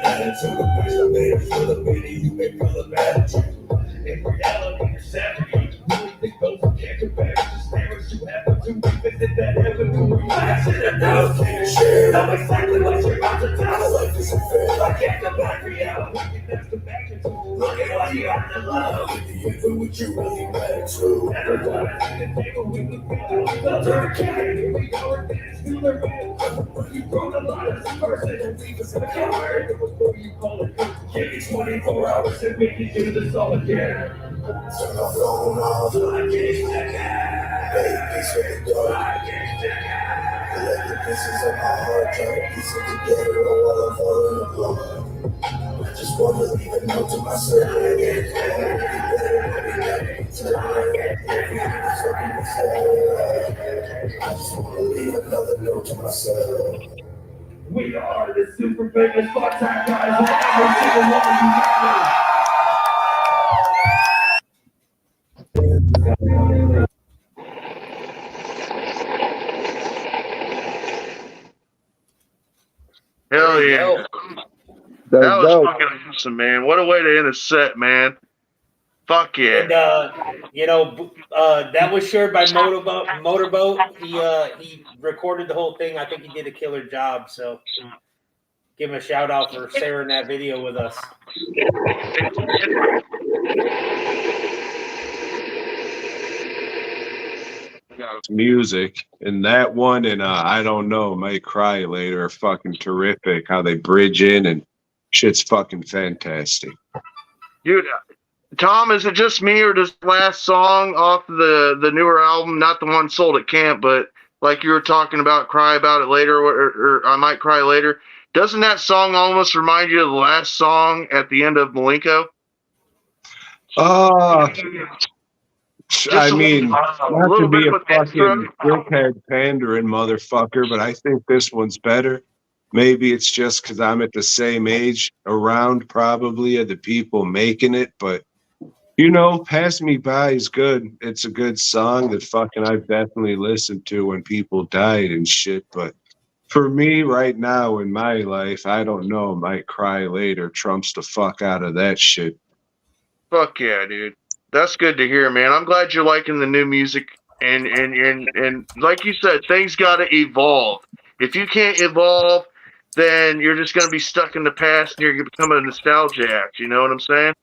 attitude. The place I made it for the pity, you may feel a bad attitude. In reality, you're savage. Really think those who can't compare just stare at you happen to revisit that avenue. I should have known, can't share. Know exactly what you're about to tell. My life isn't fair. I can't come back reality. That's the back into. Look at what you have to love. In the end, for what you really matter to. Everyone at the table with the feeling. They'll turn a cat. Here we go and dance to the rhythm. You broke a lot as a person and leave us in a coward. It was before you call it good. Give me 24 hours and we can do this all again. Turn my phone off. I can't take it. Make peace with the dark. I can't take it. Feel like the pieces of my heart try to piece it together while I'm falling apart. I just wanna leave a note to myself. I can't take it. I just wanna leave another note to myself. We are the super famous part-time guys and every single one of you got Hell There you yeah. go. That was dope. fucking awesome, man. What a way to end a set, man. Fuck yeah. And that was shared by Motorboat. He recorded the whole thing. I think he did a killer job. So give him a shout out for sharing that video with us. Music and that one and I don't know, Might Cry Later are fucking terrific. How they bridge in and shit's fucking fantastic. Dude, Tom, is it just me or does the last song off the newer album, not the one sold at camp, but like you were talking about, Cry About It Later, or I Might Cry Later, doesn't that song almost remind you of the last song at the end of Malenko? I mean, not to be a fucking dickhead pandering motherfucker, but I think this one's better. Maybe it's just because I'm at the same age around probably of the people making it, but you know, Pass Me By is good. It's a good song that fucking I've definitely listened to when people died and shit, but for me right now in my life, I don't know, Might Cry Later trumps the fuck out of that shit. Fuck yeah, dude. That's good to hear, man. I'm glad you're liking the new music, and like you said, things got to evolve. If you can't evolve, then you're just gonna be stuck in the past, and you're gonna become a nostalgia act. You know what I'm saying?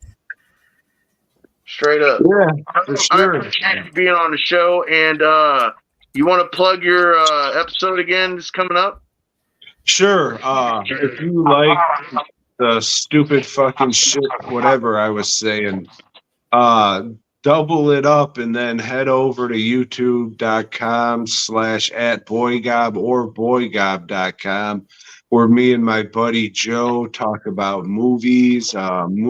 Straight up. Yeah, for sure. I appreciate you being on the show, and you want to plug your episode again? That's coming up. Sure. If you like the stupid fucking shit, whatever I was saying. Double it up and then head over to youtube.com/@boygob or boygob.com where me and my buddy Joe talk about movies. And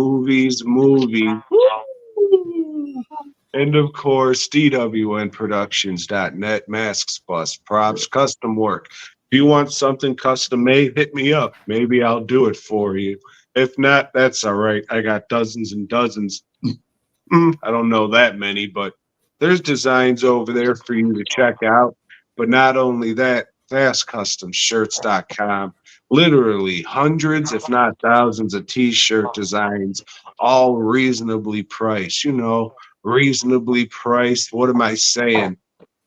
of course, dwnproductions.net, masks, bus, props, custom work. If you want something custom made, hit me up. Maybe I'll do it for you. If not, that's all right. I got dozens and dozens. I don't know that many, but there's designs over there for you to check out. But not only that, fastcustomshirts.com, literally hundreds, if not thousands of t-shirt designs, all reasonably priced. You know, reasonably priced. What am I saying?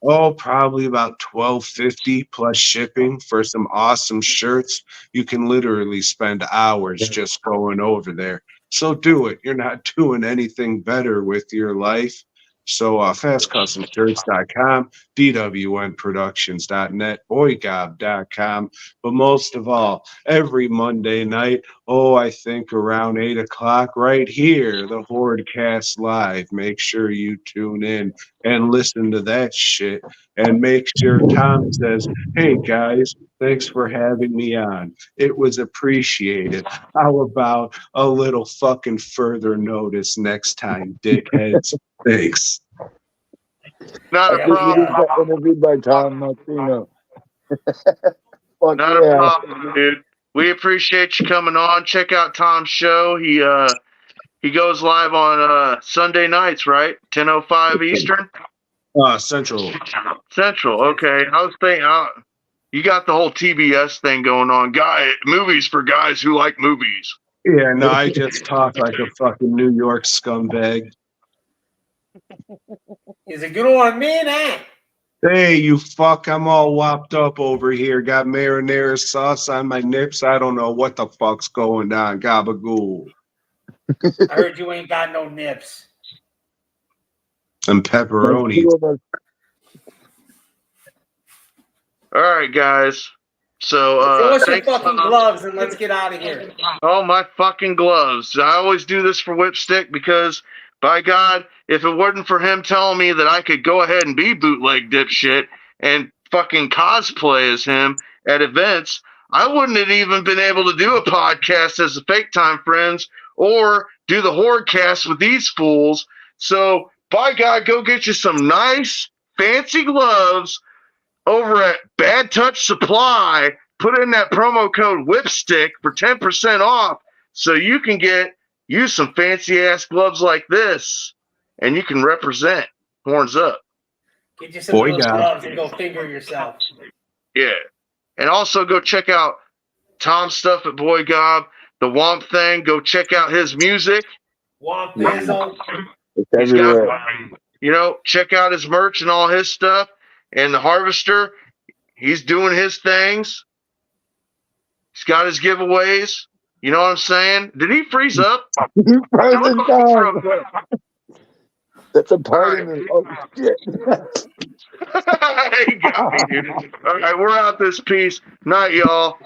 Oh, probably about $12.50 plus shipping for some awesome shirts. You can literally spend hours just going over there. So do it. You're not doing anything better with your life. So fastcustomshirts.com, dwnproductions.net, boygob.com. But most of all, every Monday night, I think around 8 o'clock right here, the Hordecast Live. Make sure you tune in and listen to that shit. And make sure Tom says, hey guys, thanks for having me on. It was appreciated. How about a little fucking further notice next time, dickheads? Thanks. Not a problem. Interviewed by Tom Martino. Not a problem, dude. We appreciate you coming on. Check out Tom's show. He goes live on Sunday nights, right? 10:05 Eastern. Central. Central. Okay. I was thinking, you got the whole TBS thing going on. Movies for guys who like movies. Yeah, no, I just talk like a fucking New York scumbag. Is it good on me, man? Hey, you fuck, I'm all whopped up over here. Got marinara sauce on my nips. I don't know what the fuck's going on. Gabagool. I heard you ain't got no nips. And pepperoni. All right, guys. So, show us your fucking gloves and let's get out of here. Oh, my fucking gloves. I always do this for Whipstick because, by God, if it wasn't for him telling me that I could go ahead and be bootleg dipshit and fucking cosplay as him at events, I wouldn't have even been able to do a podcast as a Fake Time Friends or do the Hordecast with these fools. So by God, go get you some nice, fancy gloves over at Bad Touch Supply. Put in that promo code WHIPSTICK for 10% off so you can get you some fancy-ass gloves like this, and you can represent Horns Up. Get you some of those gloves and go finger yourself. Yeah. And also go check out Tom's stuff at Boy Gob, the Womp Thing. Go check out his music. Womp Bizzle. He's got, you know, check out his merch and all his stuff. And the Harvester, he's doing his things. He's got his giveaways. You know what I'm saying? Did he freeze up? You frozen down. That's a part of me. Oh, shit. He got me, dude. All right, we're out this piece. Night, y'all.